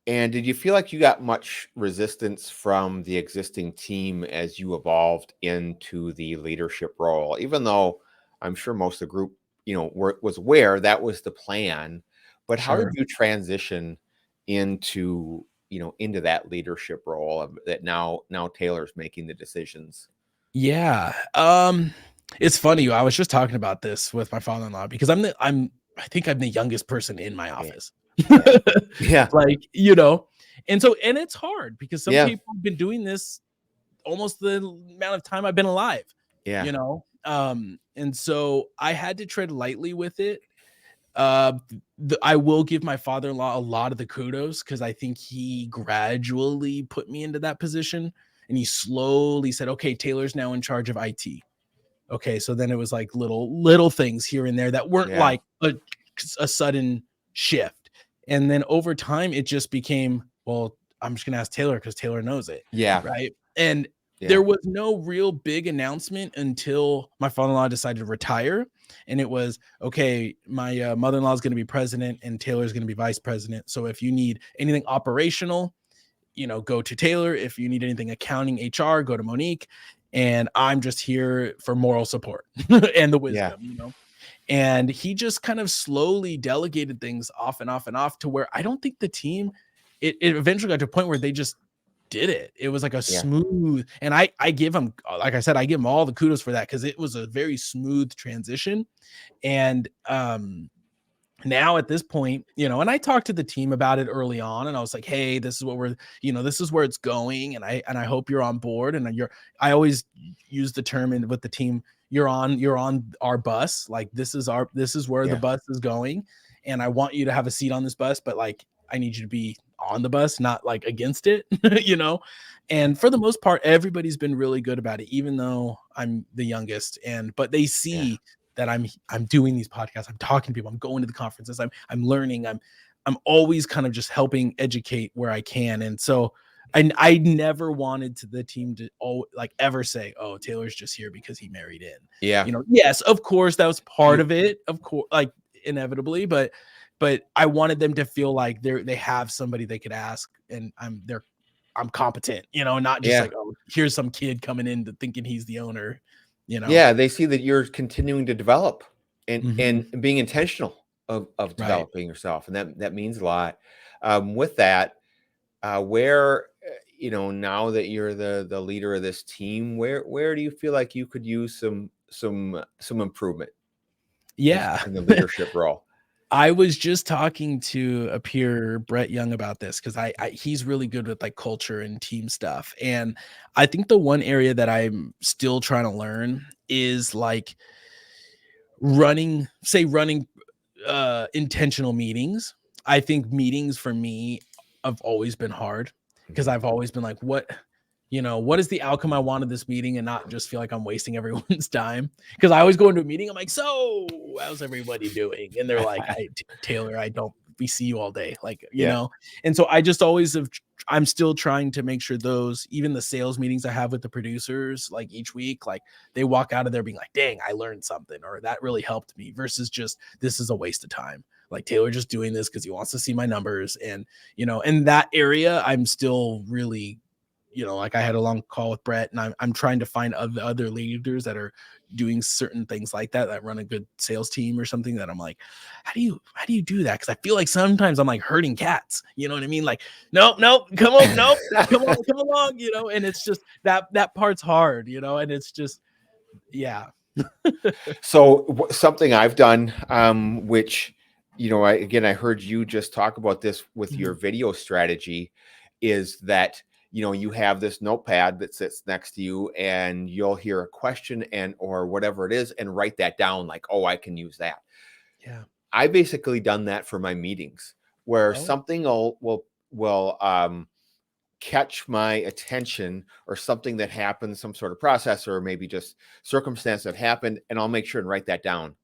Speaker 1: did you feel like you got much resistance from the existing team as you evolved into the leadership role? Even though I'm sure most of the group, was aware that was the plan, but how did
Speaker 2: sure.
Speaker 1: you transition into that leadership role that now Taylor's making the decisions?
Speaker 2: Yeah. It's funny. I was just talking about this with my father-in-law because I think I'm the youngest person in my
Speaker 1: Yeah,
Speaker 2: office.
Speaker 1: yeah, yeah,
Speaker 2: Like, and it's hard because some
Speaker 1: yeah,
Speaker 2: people have been doing this almost the amount of time I've been alive,
Speaker 1: yeah,
Speaker 2: and so I had to tread lightly with it. Uh, I will give my father-in-law a lot of the kudos because I think he gradually put me into that position, and he slowly said, "Okay, Taylor's now in charge of IT." Okay, so then it was like little things here and there that weren't
Speaker 1: yeah,
Speaker 2: like a sudden shift, and then over time it just became, well, I'm just gonna ask Taylor because Taylor knows it,
Speaker 1: yeah,
Speaker 2: right? And
Speaker 1: yeah,
Speaker 2: there was no real big announcement until my father-in-law decided to retire, and it was, okay, my mother-in-law is going to be president and Taylor's going to be vice president. So if you need anything operational, go to Taylor. If you need anything accounting, HR, go to Monique. And I'm just here for moral support and the
Speaker 1: yeah,
Speaker 2: wisdom. And he just kind of slowly delegated things off and off and off to where I don't think the team, it eventually got to a point where they just did it. It was like a
Speaker 1: yeah,
Speaker 2: smooth, and I give him, like I said, I give him all the kudos for that because it was a very smooth transition. And now at this point, and I talked to the team about it early on, and I was like, "Hey, this is what this is where it's going, and I hope you're on board." And I always use the term with the team, you're on our bus. Like this is where the
Speaker 1: yeah,
Speaker 2: bus is going, and I want you to have a seat on this bus, but like I need you to be on the bus, not like against it, you know. And for the most part, everybody's been really good about it, even though I'm the youngest, but they
Speaker 1: yeah,
Speaker 2: see that I'm doing these podcasts, I'm talking to people, I'm going to the conferences, I'm learning, I'm always kind of just helping educate where I can. And so I never wanted the team to ever say, "Oh, Taylor's just here because he married in."
Speaker 1: yeah,
Speaker 2: Yes, of course, that was part
Speaker 1: you,
Speaker 2: of it, of course, like inevitably, but I wanted them to feel like they have somebody they could ask, and I'm competent, not just
Speaker 1: yeah.
Speaker 2: like, "Oh, here's some kid coming in to thinking he's the owner," you know.
Speaker 1: Yeah, they see that you're continuing to develop and
Speaker 2: Mhm.
Speaker 1: being intentional of
Speaker 2: Right.
Speaker 1: developing yourself, and that means a lot. With that, where now that you're the leader of this team, where do you feel like you could use some improvement
Speaker 2: Yeah.
Speaker 1: in the leadership role?
Speaker 2: I was just talking to a peer, Brett Young, about this because he's really good with like culture and team stuff. And I think the one area that I'm still trying to learn is like running intentional meetings. I think meetings for me have always been hard because
Speaker 1: Mhm.
Speaker 2: I've always been like, what is the outcome I want of this meeting, and not just feel like I'm wasting everyone's time. Because I always go into a meeting, I'm like, so how's everybody doing? And they're like, Taylor, I don't, we see you all day. Like,
Speaker 1: Yeah,
Speaker 2: and so I just always I'm still trying to make sure even the sales meetings I have with the producers, like each week, like they walk out of there being like, dang, I learned something, or that really helped me, versus just, this is a waste of time. Like Taylor just doing this because he wants to see my numbers. And, in that area, I'm still really, like I had a long call with Brett, and I'm trying to find other leaders that are doing certain things like that run a good sales team or something, that I'm like, how do you do that? Because I feel like sometimes I'm like herding cats. You know what I mean? Like, nope, come on, nope, come along, and it's just that part's hard, and it's just, yeah.
Speaker 1: So something I've done, which, I heard you just talk about this with your video strategy, is that, you have this notepad that sits next to you, and you'll hear a question or whatever it is, and write that down like, oh, I can use that.
Speaker 2: Yeah.
Speaker 1: I basically done that for my meetings, where
Speaker 2: Oh.
Speaker 1: something will catch my attention, or something that happened, some sort of process, or maybe just circumstance that happened, and I'll make sure and write that down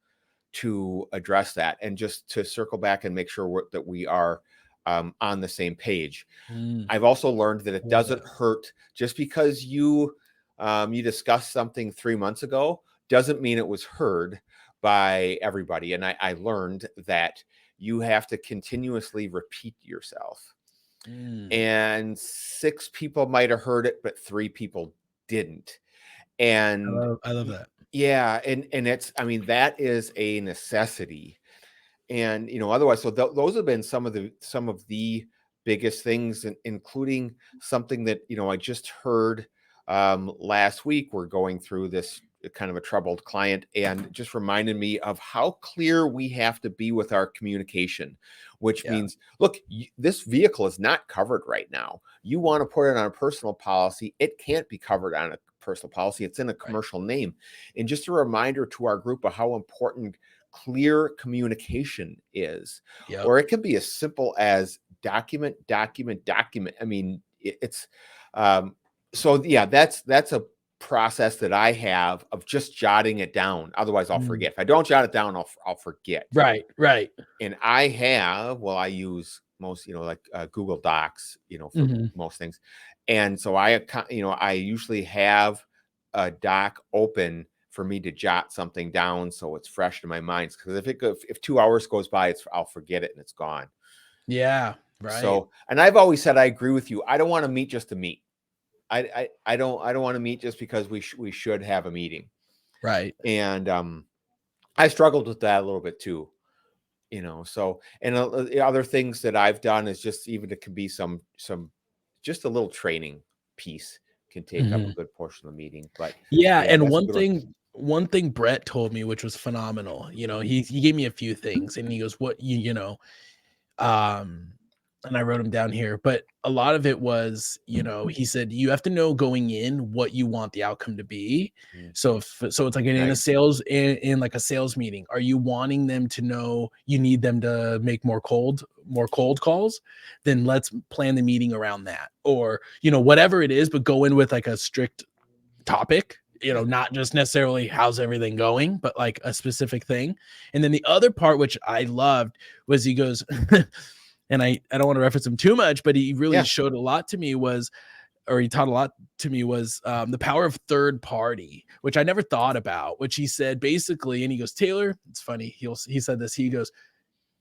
Speaker 1: to address that, and just to circle back and make sure that we are on the same page. I've also learned that it doesn't hurt just because you discussed something 3 months ago, doesn't mean it was heard by everybody. And I learned that you have to continuously repeat yourself. And 6 people might have heard it, but 3 people didn't. And
Speaker 2: I love that.
Speaker 1: yeah, and it's, that is a necessity. And otherwise, so those have been some of the biggest things, including something that I just heard last week. We're going through this kind of a troubled client, and it just reminded me of how clear we have to be with our communication, which means, look, this vehicle is not covered right now. You want to put it on a personal policy, it can't be covered on a personal policy. It's in a commercial name. And just a reminder to our group of how important clear communication is.
Speaker 2: Yep.
Speaker 1: Or it can be as simple as document. It's so yeah, that's a process that I have of just jotting it down. Otherwise I'll forget. If I don't jot it down, I'll forget.
Speaker 2: Right.
Speaker 1: And I use most, Google Docs, for most things. And so I usually have a doc open for me to jot something down so it's fresh in my mind. Because if 2 hours goes by, I'll forget it and it's gone.
Speaker 2: Yeah, right.
Speaker 1: So, and I've always said I agree with you. I don't want to meet just to meet. I don't want to meet just because we should have a meeting.
Speaker 2: Right.
Speaker 1: And I struggled with that a little bit too. So, and other things that I've done is just, even it can be some just a little training piece can take up a good portion of the meeting. But
Speaker 2: yeah, and one thing Brett told me, which was phenomenal, he gave me a few things, and he goes, what and I wrote them down here, but a lot of it was, he said, you have to know going in what you want the outcome to be. So it's like in a sales, in like a sales meeting, are you wanting them to know you need them to make more cold calls? Then let's plan the meeting around that, or, whatever it is, but go in with like a strict topic, not just necessarily how's everything going, but like a specific thing. And then the other part, which I loved, was he goes, and I don't want to reference him too much, but he really showed a lot to me he taught a lot to me, was the power of third party, which I never thought about, which he said basically, and he goes, Taylor, it's funny. He said this, he goes,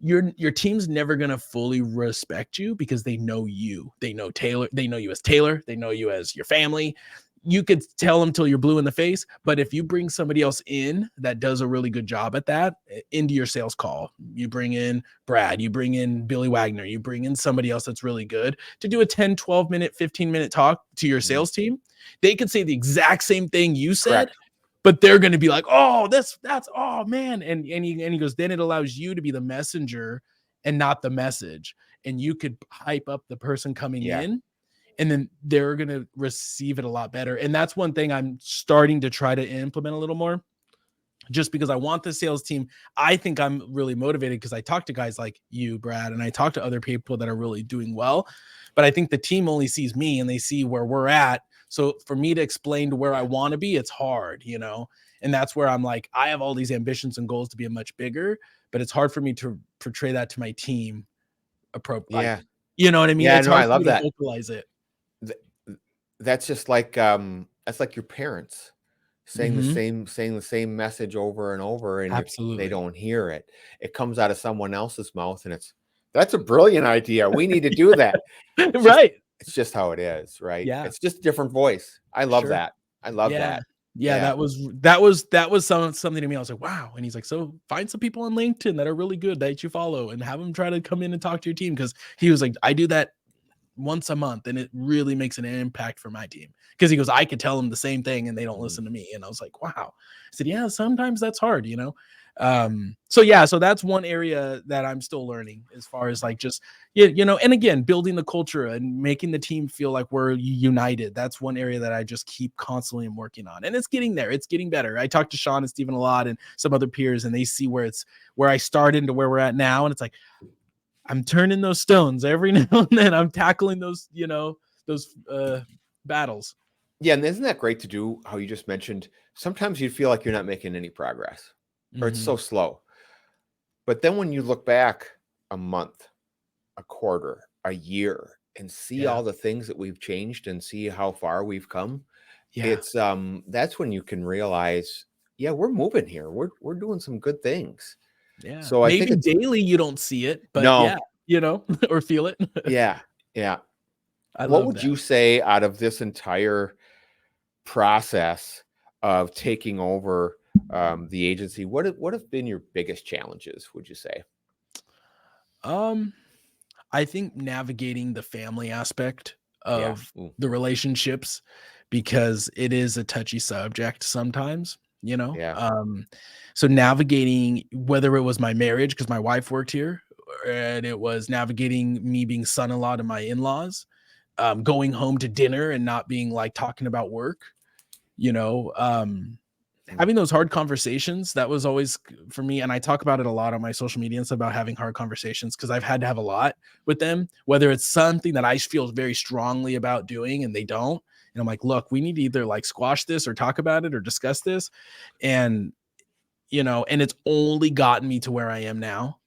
Speaker 2: your team's never going to fully respect you because they know you. They know Taylor. They know you as Taylor. They know you as your family. You could tell them till you're blue in the face, but if you bring somebody else in that does a really good job at that into your sales call, you bring in Brad, you bring in Billy Wagner, you bring in somebody else that's really good to do a 10, 12 minute, 15-minute talk to your sales team, they could say the exact same thing you said. Correct. But they're going to be like, oh, that's, oh man. And he goes, then it allows you to be the messenger and not the message. And you could hype up the person coming in, and then they're going to receive it a lot better. And that's one thing I'm starting to try to implement a little more, just because I want the sales team. I think I'm really motivated because I talk to guys like you, Brad, and I talk to other people that are really doing well. But I think the team only sees me and they see where we're at. So for me to explain to where I want to be, it's hard, and that's where I'm like, I have all these ambitions and goals to be a much bigger, but it's hard for me to portray that to my team.
Speaker 1: Yeah.
Speaker 2: You know what I mean?
Speaker 1: Yeah,
Speaker 2: it's hard for me to vocalize it.
Speaker 1: That's just like, that's like your parents saying the same message over and over, and they
Speaker 2: Absolutely.
Speaker 1: don't hear it. It comes out of someone else's mouth, and that's a brilliant idea. We need to do that. It's just
Speaker 2: Right.
Speaker 1: it's just how it is, right?
Speaker 2: Yeah.
Speaker 1: It's just a different voice. I love
Speaker 2: Sure.
Speaker 1: that. I love
Speaker 2: Yeah.
Speaker 1: that.
Speaker 2: Yeah,
Speaker 1: Yeah.
Speaker 2: that was something to me. I was like, "Wow." And he's like, "So find some people on LinkedIn that are really good that you follow and have them try to come in and talk to your team." Because he was like, "I do that once a month and it really makes an impact for my team." Because he goes, "I could tell them the same thing and they don't
Speaker 1: Mhm.
Speaker 2: listen to me." And I was like, "Wow." I said, "Yeah, sometimes that's hard, you know." So yeah, so that's one area that I'm still learning as far as like just and again, building the culture and making the team feel like we're united. That's one area that I just keep constantly working on. And it's getting there. It's getting better. I talk to Sean and Steven a lot and some other peers, and they see where I started to where we're at now. And it's like I'm turning those stones every now and then. I'm tackling those battles.
Speaker 1: Yeah, and isn't that great to do? How you just mentioned, sometimes you feel like you're not making any progress, or it's
Speaker 2: Mm-hmm.
Speaker 1: so slow. But then when you look back a month, a quarter, a year, and see
Speaker 2: Yeah.
Speaker 1: all the things that we've changed and see how far we've come,
Speaker 2: Yeah.
Speaker 1: it's that's when you can realize, yeah, we're moving here. We're doing some good things.
Speaker 2: Yeah.
Speaker 1: So I think
Speaker 2: Maybe
Speaker 1: it's
Speaker 2: daily you don't see it, but
Speaker 1: no,
Speaker 2: yeah, or feel it.
Speaker 1: yeah, yeah.
Speaker 2: I
Speaker 1: What
Speaker 2: love
Speaker 1: would
Speaker 2: that.
Speaker 1: you say out of this entire process of taking over the agency? What have been your biggest challenges? Would you say?
Speaker 2: Um, I think navigating the family aspect
Speaker 1: Yeah.
Speaker 2: of
Speaker 1: Ooh,
Speaker 2: the relationships because it is a touchy subject sometimes, you know?
Speaker 1: yeah.
Speaker 2: So navigating whether it was my marriage because my wife worked here and it was navigating me being son-in-law to my in-laws, going home to dinner and not being like talking about work, you know,
Speaker 1: Mm,
Speaker 2: having those hard conversations, that was always for me, and I talk about it a lot on my social media and stuff about having hard conversations because I've had to have a lot with them, whether it's something that I feel very strongly about doing and they don't. And I'm like, look, we need to either like squash this or talk about it or discuss this. And and it's only gotten me to where I am now.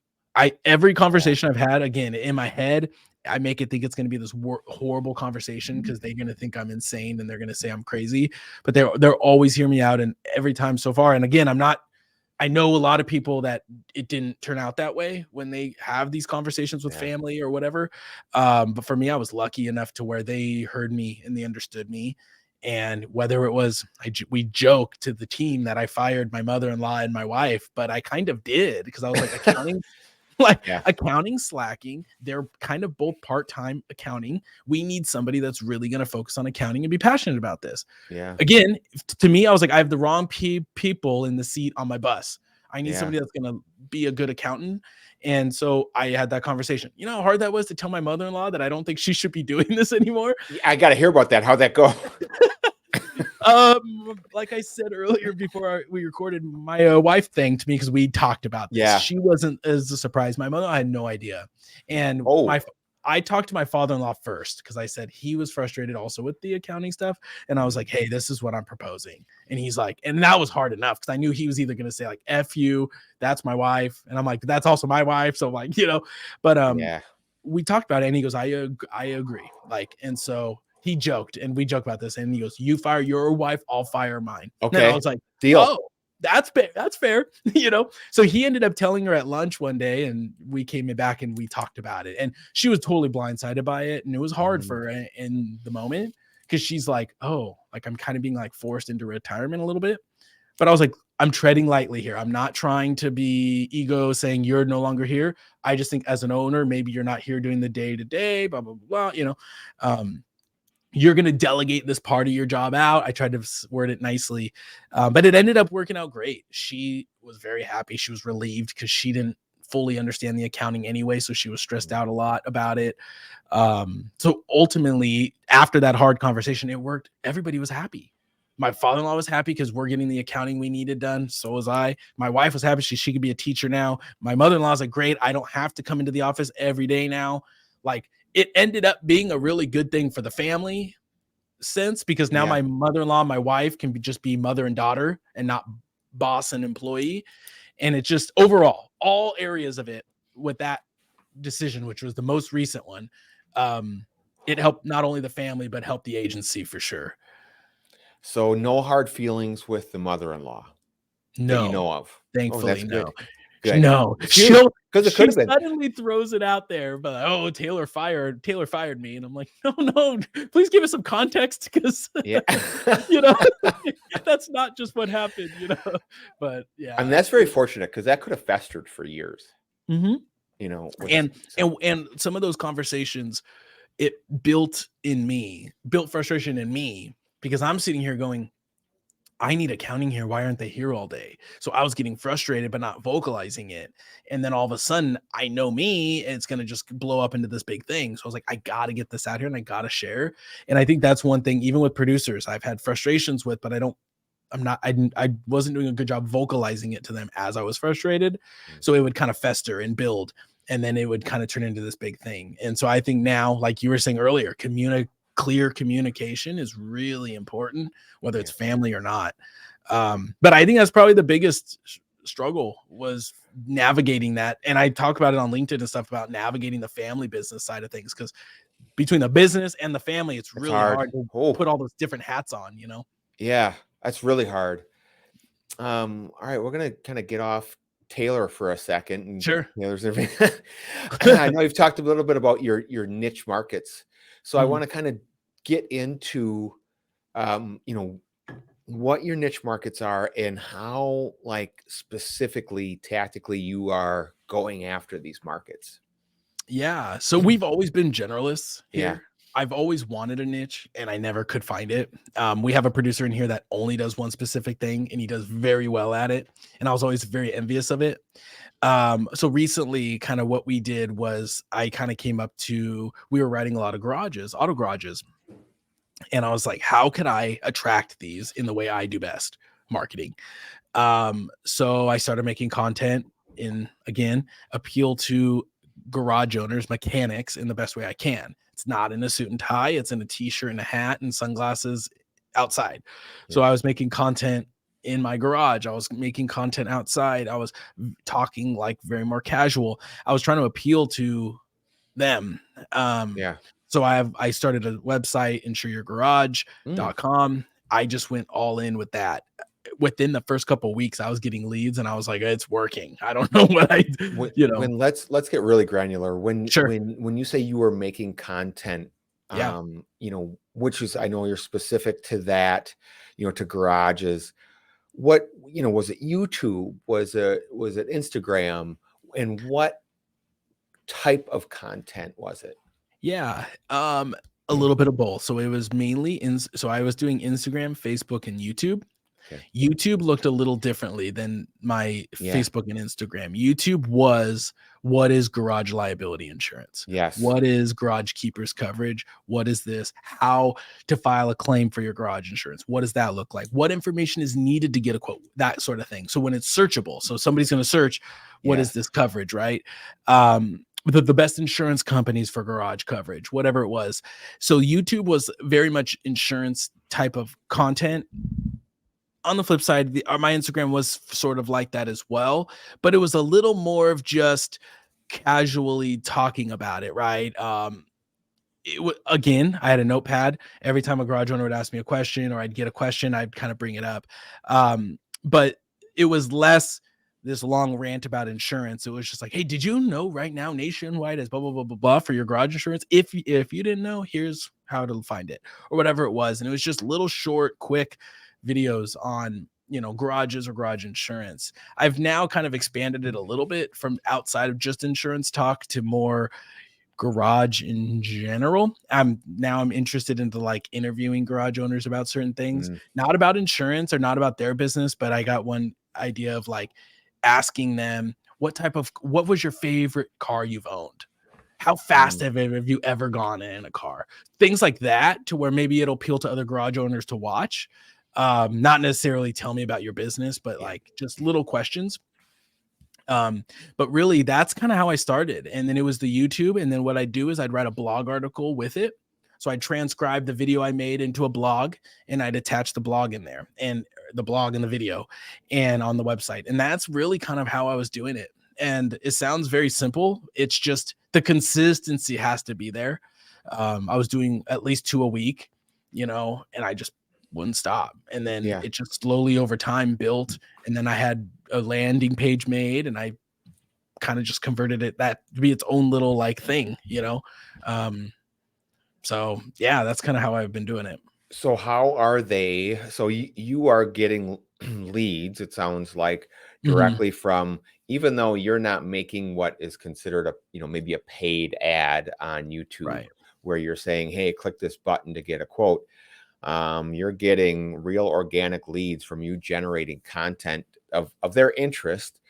Speaker 2: Every
Speaker 1: yeah.
Speaker 2: conversation I've had, again, in my head, I make it think it's going to be this horrible conversation because they're going to think I'm insane and they're going to say I'm crazy, but they're always hear me out. And every time so far, and again, I know a lot of people that it didn't turn out that way when they have these conversations with
Speaker 1: Yeah.
Speaker 2: family or whatever. But for me, I was lucky enough to where they heard me and they understood me. And whether it was, we joke to the team that I fired my mother-in-law and my wife, but I kind of did because I was like, accounting, like
Speaker 1: Yeah.
Speaker 2: accounting slacking. They're kind of both part-time accounting. We need somebody that's really going to focus on accounting and be passionate about this.
Speaker 1: Yeah.
Speaker 2: Again, to me, I was like, I have the wrong people in the seat on my bus. I need
Speaker 1: Yeah.
Speaker 2: somebody that's going to be a good accountant. And so I had that conversation. You know how hard that was to tell my mother-in-law that I don't think she should be doing this anymore?
Speaker 1: Yeah, I got to hear about that. How'd that go?
Speaker 2: Like I said earlier before we recorded, my wife thanked me because we talked about this.
Speaker 1: Yeah.
Speaker 2: She wasn't as a surprise. My mother, I had no idea. And
Speaker 1: Oh,
Speaker 2: I talked to my father-in-law first because I said he was frustrated also with the accounting stuff. And I was like, hey, this is what I'm proposing. And he's like, and that was hard enough because I knew he was either going to say like, F you, that's my wife. And I'm like, that's also my wife. So like, but
Speaker 1: yeah.
Speaker 2: we talked about it and he goes, I agree. Like, and so he joked and we joke about this and he goes, you fire your wife, I'll fire mine. And I
Speaker 1: Okay.
Speaker 2: was like,
Speaker 1: Deal.
Speaker 2: oh, that's fair. That's fair. So he ended up telling her at lunch one day and we came back and we talked about it and she was totally blindsided by it. And it was hard
Speaker 1: Mhm.
Speaker 2: for her in the moment because she's like, oh, like I'm kind of being like forced into retirement a little bit. But I was like, I'm treading lightly here. I'm not trying to be ego saying you're no longer here. I just think as an owner, maybe you're not here doing the day to day, blah, blah, blah, um, you're going to delegate this part of your job out. I tried to word it nicely, but it ended up working out great. She was very happy. She was relieved because she didn't fully understand the accounting anyway. So she was stressed out a lot about it. So ultimately, after that hard conversation, it worked. Everybody was happy. My father-in-law was happy because we're getting the accounting we needed done. So was I. My wife was happy she could be a teacher now. My mother-in-law's like, great. I don't have to come into the office every day now. Like it ended up being a really good thing for the family sense because now
Speaker 1: Yeah.
Speaker 2: my mother-in-law, my wife can just be mother and daughter and not boss and employee. And it just overall, all areas of it with that decision, which was the most recent one, um, it helped not only the family, but helped the agency for sure.
Speaker 1: So no hard feelings with the mother-in-law that you
Speaker 2: No,
Speaker 1: know of. Oh,
Speaker 2: thankfully,
Speaker 1: that's
Speaker 2: no.
Speaker 1: good. Good.
Speaker 2: No,
Speaker 1: It's huge because it could
Speaker 2: she
Speaker 1: have been.
Speaker 2: suddenly throws it out there, but, "Oh, Taylor fired me," and I'm like, "No, no, please give us some context because,
Speaker 1: Yeah.
Speaker 2: you know, that's not just what happened," you know? But, yeah,
Speaker 1: And that's very fortunate because that could have festered for years,
Speaker 2: Mhm.
Speaker 1: with
Speaker 2: And
Speaker 1: so
Speaker 2: some of those conversations, it built frustration in me because I'm sitting here going, I need accounting here. Why aren't they here all day? So I was getting frustrated, but not vocalizing it. And then all of a sudden, I know me, and it's going to just blow up into this big thing. So I was like, I got to get this out here and I got to share. And I think that's one thing, even with producers, I've had frustrations with, but I wasn't doing a good job vocalizing it to them as I was frustrated.
Speaker 1: Mm.
Speaker 2: So it would kind of fester and build. And then it would kind of turn into this big thing. And so I think now, like you were saying earlier, clear communication is really important, whether it's
Speaker 1: Yeah.
Speaker 2: family or not. But I think that's probably the biggest struggle was navigating that. And I talk about it on LinkedIn and stuff about navigating the family business side of things, because between the business and the family, it's
Speaker 1: It's
Speaker 2: really
Speaker 1: hard.
Speaker 2: hard to
Speaker 1: Oh,
Speaker 2: put all those different hats on,
Speaker 1: yeah, that's really hard. All right, we're gonna kind of get off Taylor for a second, and
Speaker 2: Sure.
Speaker 1: there's I know you've talked a little bit about your niche markets, so I
Speaker 2: Mhm.
Speaker 1: want to kind of get into what your niche markets are and how, like, specifically tactically you are going after these markets.
Speaker 2: Yeah. So we've always been generalists
Speaker 1: Yeah.
Speaker 2: here. I've always wanted a niche and I never could find it. We have a producer in here that only does one specific thing and he does very well at it. And I was always very envious of it. So recently, kind of what we did was I kind of came up to, we were writing a lot of auto garages. And I was like, how could I attract these in the way I do best? Marketing. So I started making content in, again, appeal to garage owners, mechanics in the best way I can. It's not in a suit and tie, it's in a t-shirt and a hat and sunglasses outside. So
Speaker 1: Yeah.
Speaker 2: I was making content in my garage. I was making content outside. I was talking like very more casual. I was trying to appeal to them. Um,
Speaker 1: Yeah.
Speaker 2: so I started a website,
Speaker 1: Mm.
Speaker 2: insureyourgarage.com. I just went all in with that. Within the first couple of weeks, I was getting leads and I was like, it's working. I don't know what I,
Speaker 1: When let's get really granular. When
Speaker 2: sure.
Speaker 1: when when you say you were making content,
Speaker 2: Yeah.
Speaker 1: which is, I know you're specific to that, to garages. What, was it YouTube? Was it Instagram? And what type of content was it?
Speaker 2: Yeah. A little bit of both. So it was mainly so I was doing Instagram, Facebook, and YouTube.
Speaker 1: Okay.
Speaker 2: YouTube looked a little differently than my
Speaker 1: Yeah.
Speaker 2: Facebook and Instagram. YouTube was, what is garage liability insurance?
Speaker 1: Yes.
Speaker 2: What is garage keepers coverage? What is this? How to file a claim for your garage insurance? What does that look like? What information is needed to get a quote? That sort of thing. So when it's searchable, so somebody's going to search, what is
Speaker 1: Yes.
Speaker 2: this coverage, right? The best insurance companies for garage coverage, whatever it was. So YouTube was very much insurance type of content. On the flip side, my Instagram was sort of like that as well, but it was a little more of just casually talking about it, right? Again, I had a notepad. Every time a garage owner would ask me a question or I'd get a question, I'd kind of bring it up. But it was less this long rant about insurance. It was just like, hey, did you know right now Nationwide is blah blah blah blah blah for your garage insurance? If you didn't know, here's how to find it or whatever it was. And it was just little short, quick videos on garages or garage insurance. I've now kind of expanded it a little bit from outside of just insurance talk to more garage in general. I'm interested into like interviewing garage owners about certain things,
Speaker 1: Mm.
Speaker 2: not about insurance or not about their business, but I got one idea of like asking them what was your favorite car you've owned? How fast
Speaker 1: Mm.
Speaker 2: have you ever gone in a car? Things like that, to where maybe it'll appeal to other garage owners to watch. Not necessarily tell me about your business, but
Speaker 1: Yeah.
Speaker 2: like just little questions. But really that's kind of how I started. And then it was the YouTube. And then what I do is I'd write a blog article with it. So I'd transcribe the video I made into a blog and I'd attach the blog in there, and the blog and the video and on the website. And that's really kind of how I was doing it. And it sounds very simple. It's just the consistency has to be there. I was doing at least 2 a week, and I just wouldn't stop. And then
Speaker 1: Yeah.
Speaker 2: it just slowly over time built. And then I had a landing page made, and I kind of just converted it that to be its own little like thing, so yeah, that's kind of how I've been doing it.
Speaker 1: So how are they? So you are getting leads, it sounds like,
Speaker 2: Mhm.
Speaker 1: directly from, even though you're not making what is considered a, maybe a paid ad on YouTube
Speaker 2: Right.
Speaker 1: where you're saying, hey, click this button to get a quote. You're getting real organic leads from you generating content of their interest.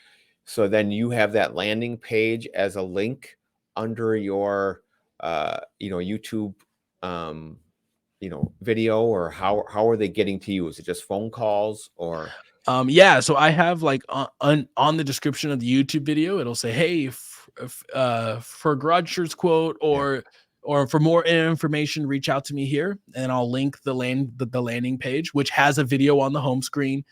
Speaker 1: So then you have that landing page as a link under your, YouTube, um, video, or how are they getting to you? Is it just phone calls or?
Speaker 2: Yeah, so I have like on the description of the YouTube video, it'll say, "Hey, for garage shirts quote
Speaker 1: Yeah.
Speaker 2: or for more information, reach out to me here," and I'll link the landing page, which has a video on the home screen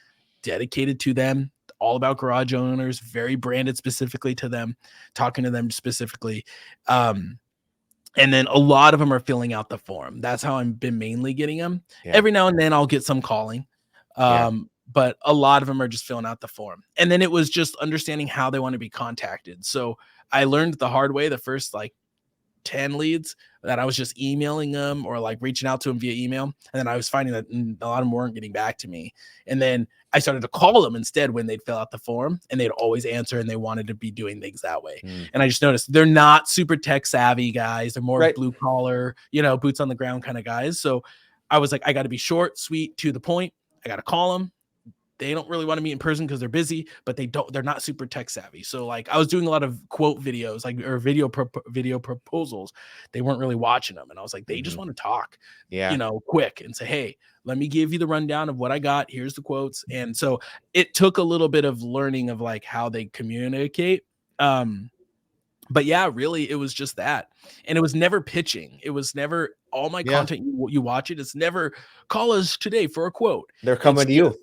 Speaker 2: dedicated to them, all about garage owners, very branded specifically to them, talking to them specifically. Um, And then a lot of them are filling out the form. That's how I've been mainly getting them.
Speaker 1: Yeah.
Speaker 2: Every now and then I'll get some calling,
Speaker 1: Yeah.
Speaker 2: but a lot of them are just filling out the form. And then it was just understanding how they want to be contacted. So I learned the hard way the first like 10 leads that I was just emailing them or like reaching out to them via email. And then I was finding that a lot of them weren't getting back to me. And then I started to call them instead when they'd fill out the form, and they'd always answer, and they wanted to be doing things that way.
Speaker 1: Mm.
Speaker 2: And I just noticed they're not super tech savvy guys. They're more
Speaker 1: Right.
Speaker 2: blue collar, boots on the ground kind of guys. So I was like, I got to be short, sweet, to the point. I got to call them. They don't really want to meet in person because they're busy, but they're not super tech savvy. So like I was doing a lot of quote videos, like, or video proposals. They weren't really watching them. And I was like, they just want to talk,
Speaker 1: Yeah.
Speaker 2: quick and say, hey, let me give you the rundown of what I got. Here's the quotes. And so it took a little bit of learning of like how they communicate. But yeah, really, it was just that. And it was never pitching. It was never all my
Speaker 1: Yeah.
Speaker 2: content. You watch it. It's never call us today for a quote.
Speaker 1: They're
Speaker 2: It's
Speaker 1: coming to you.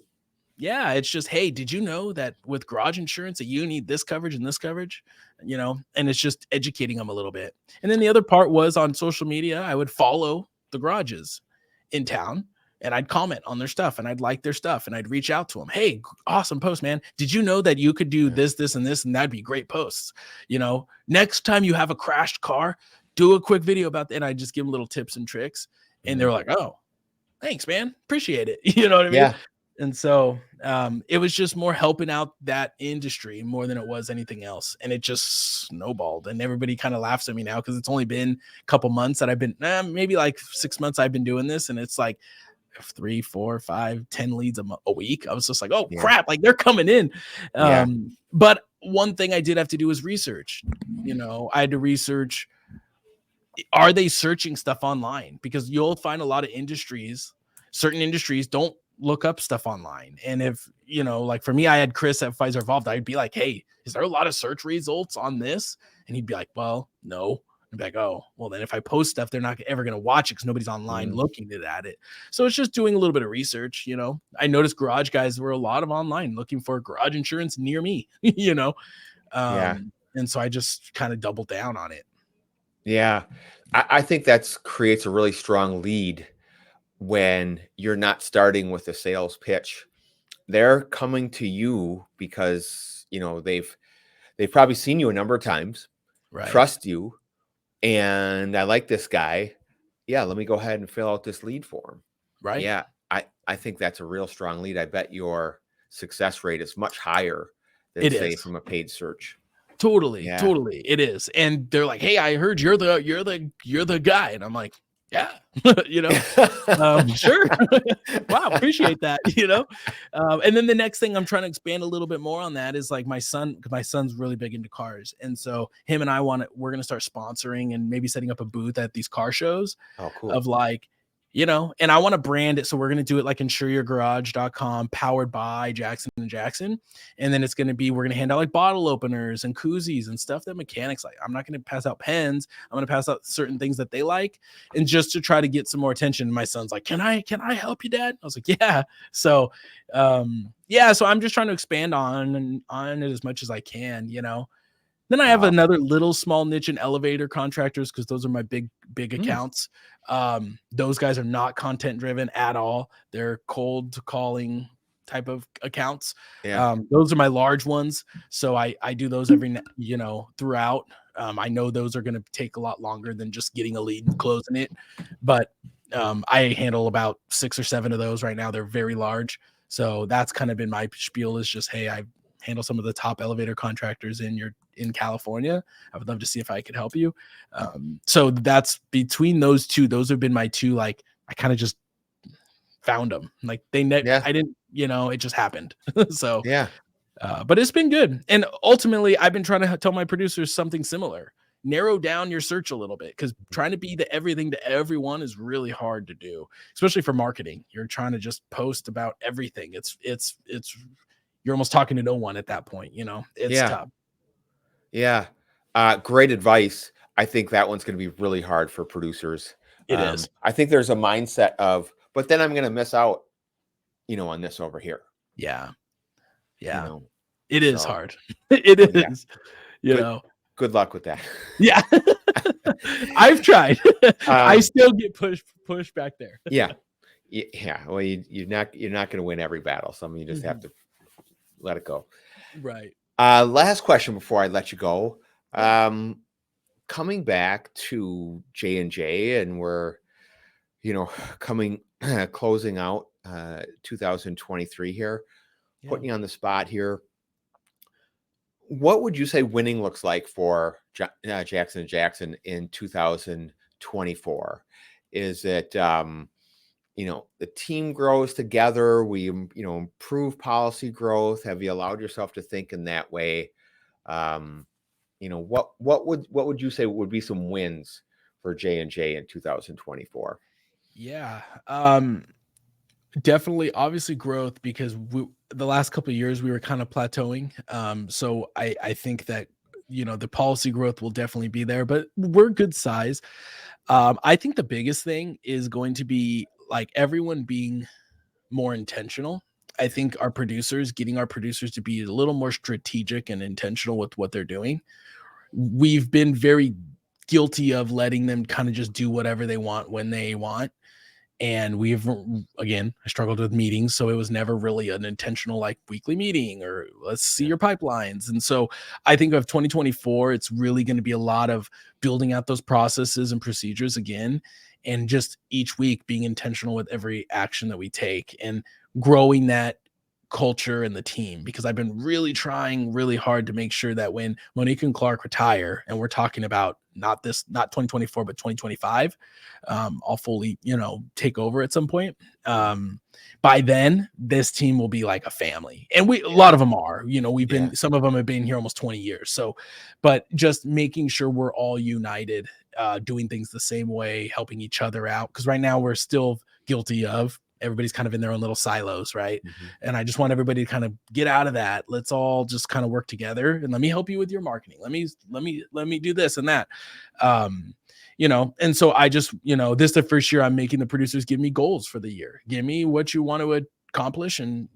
Speaker 2: yeah, it's just, hey, did you know that with garage insurance that you need this coverage and this coverage? And it's just educating them a little bit. And then the other part was on social media, I would follow the garages in town, and I'd comment on their stuff, and I'd like their stuff, and I'd reach out to them. Hey, awesome post, man. Did you know that you could do
Speaker 1: Yeah.
Speaker 2: this, this, and this? And that'd be great posts. Next time you have a crashed car, do a quick video about that. And I just give them little tips and tricks. And they're like, oh, thanks, man. Appreciate it. You know what I mean?
Speaker 1: Yeah.
Speaker 2: And so it was just more helping out that industry more than it was anything else. And it just snowballed. And everybody kind of laughs at me now because it's only been a couple months that I've been, maybe like 6 months I've been doing this. And it's like 3, 4, 5, 10 leads a week. I was just like, oh,
Speaker 1: Yeah.
Speaker 2: crap, like they're coming in.
Speaker 1: Yeah.
Speaker 2: But one thing I did have to do was research. I had to research, are they searching stuff online? Because you'll find a lot of certain industries don't look up stuff online. And if, like for me, I had Chris at Pfizer Evolved, I'd be like, hey, is there a lot of search results on this? And he'd be like, well, no. I'd be like, oh, well, then if I post stuff, they're not ever going to watch it because nobody's online looking at it. So it's just doing a little bit of research. I noticed garage guys were a lot of online looking for garage insurance near me,
Speaker 1: Yeah.
Speaker 2: And so I just kind of doubled down on it.
Speaker 1: Yeah. I think that creates a really strong lead when you're not starting with a sales pitch. They're coming to you because, they've probably seen you a number of times,
Speaker 2: Right.
Speaker 1: trust you, and I like this guy. Yeah, let me go ahead and fill out this lead form.
Speaker 2: Right.
Speaker 1: Yeah, I think that's a real strong lead. I bet your success rate is much higher than,
Speaker 2: It
Speaker 1: say,
Speaker 2: is.
Speaker 1: from a paid search.
Speaker 2: Totally,
Speaker 1: Yeah.
Speaker 2: totally. It is. And they're like, hey, I heard you're the guy. And I'm like, yeah, sure. Wow, appreciate that. And then the next thing I'm trying to expand a little bit more on that is like my son's really big into cars. And so him and we're going to start sponsoring and maybe setting up a booth at these car shows.
Speaker 1: Oh, cool.
Speaker 2: Of like, and I want to brand it. So we're going to do it like insureyourgarage.com, powered by Jackson & Jackson. And then we're going to hand out like bottle openers and koozies and stuff that mechanics like. I'm not going to pass out pens. I'm going to pass out certain things that they like. And just to try to get some more attention. My son's like, can I help you, Dad? I was like, yeah. So, so I'm just trying to expand on it as much as I can, Then I have another little small niche in elevator contractors because those are my big accounts. Those guys are not content driven at all. They're cold calling type of accounts. Those are my large ones. So I do those every, throughout. I know those are going to take a lot longer than just getting a lead and closing it. But I handle about 6 or 7 of those right now. They're very large. So that's kind of been my spiel is just, hey, I handle some of the top elevator contractors in California. I would love to see if I could help you. So that's between those two. Those have been my two. Like I kind of just found them. Like I didn't, it just happened. So but it's been good. And ultimately, I've been trying to tell my producers something similar. Narrow down your search a little bit because trying to be the everything to everyone is really hard to do, especially for marketing. You're trying to just post about everything. It's you're almost talking to no one at that point. It's tough.
Speaker 1: Yeah. Great advice. I think that one's going to be really hard for producers.
Speaker 2: It is.
Speaker 1: I think there's a mindset of, but then I'm going to miss out, on this over here.
Speaker 2: Yeah. It is hard. It is,
Speaker 1: Good luck with that.
Speaker 2: Yeah. I've tried. I still get pushed back there.
Speaker 1: Yeah. Well, you're not going to win every battle. Some of you just have to let it go.
Speaker 2: Right.
Speaker 1: Last question before I let you go. Coming back to J&J, and we're, closing out 2023 here, putting you on the spot here. What would you say winning looks like for Jackson & Jackson in 2024? Is it, the team grows together, we, improve policy growth? Have you allowed yourself to think in that way? What would you say would be some wins for J&J in 2024?
Speaker 2: Yeah. Definitely, obviously growth, because the last couple of years we were kind of plateauing. So I think that, the policy growth will definitely be there, but we're good size. I think the biggest thing is going to be like everyone being more intentional. I think getting our producers to be a little more strategic and intentional with what they're doing. We've been very guilty of letting them kind of just do whatever they want when they want. And I struggled with meetings. So it was never really an intentional like weekly meeting or let's see your pipelines. And so I think of 2024, it's really going to be a lot of building out those processes and procedures again, and just each week being intentional with every action that we take and growing that culture and the team, because I've been really trying really hard to make sure that when Monique and Clark retire, and we're talking about not 2024, but 2025, I'll fully, take over at some point. By then this team will be like a family, and a lot of them are, some of them have been here almost 20 years. So, but just making sure we're all united, doing things the same way, helping each other out. Cause right now we're still guilty of everybody's kind of in their own little silos. Right. And I just want everybody to kind of get out of that. Let's all just kind of work together, and let me help you with your marketing. Let me do this and that. And so I just, this is the first year I'm making the producers give me goals for the year. Give me what you want to accomplish. And,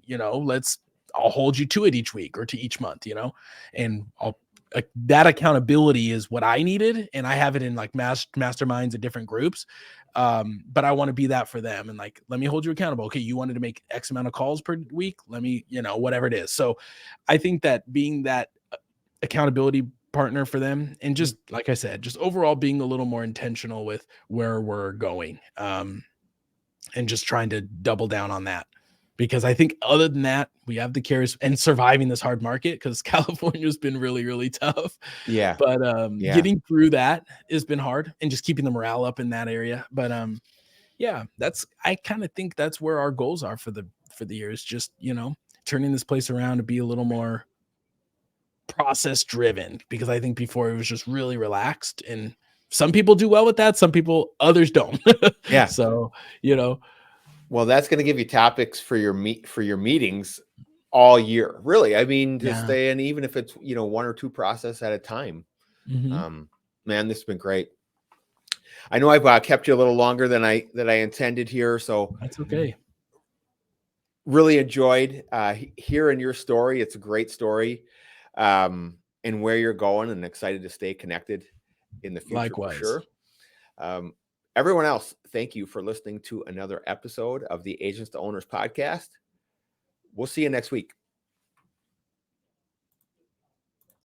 Speaker 2: I'll hold you to it each week or to each month, and that accountability is what I needed. And I have it in like masterminds at different groups. But I want to be that for them. And like, let me hold you accountable. Okay. You wanted to make X amount of calls per week. Let me, whatever it is. So I think that being that accountability partner for them, and just like I said, just overall being a little more intentional with where we're going, and just trying to double down on that, because I think other than that, we have the carries and surviving this hard market, because California has been really, really tough. But getting through that has been hard, and just keeping the morale up in that area. But I kind of think that's where our goals are for the year, is just, turning this place around to be a little more process driven, because I think before it was just really relaxed, and some people do well with that, others don't. So,
Speaker 1: well, that's going to give you topics for your meetings all year, really. I mean, to stay in, even if it's, one or two process at a time. Man, this has been great. I know I've kept you a little longer than I intended here, so
Speaker 2: that's okay.
Speaker 1: Really enjoyed hearing your story. It's a great story. and where you're going, and excited to stay connected in the future.
Speaker 2: Likewise.
Speaker 1: For sure. Everyone else, thank you for listening to another episode of the Agents to Owners podcast. We'll see you next week.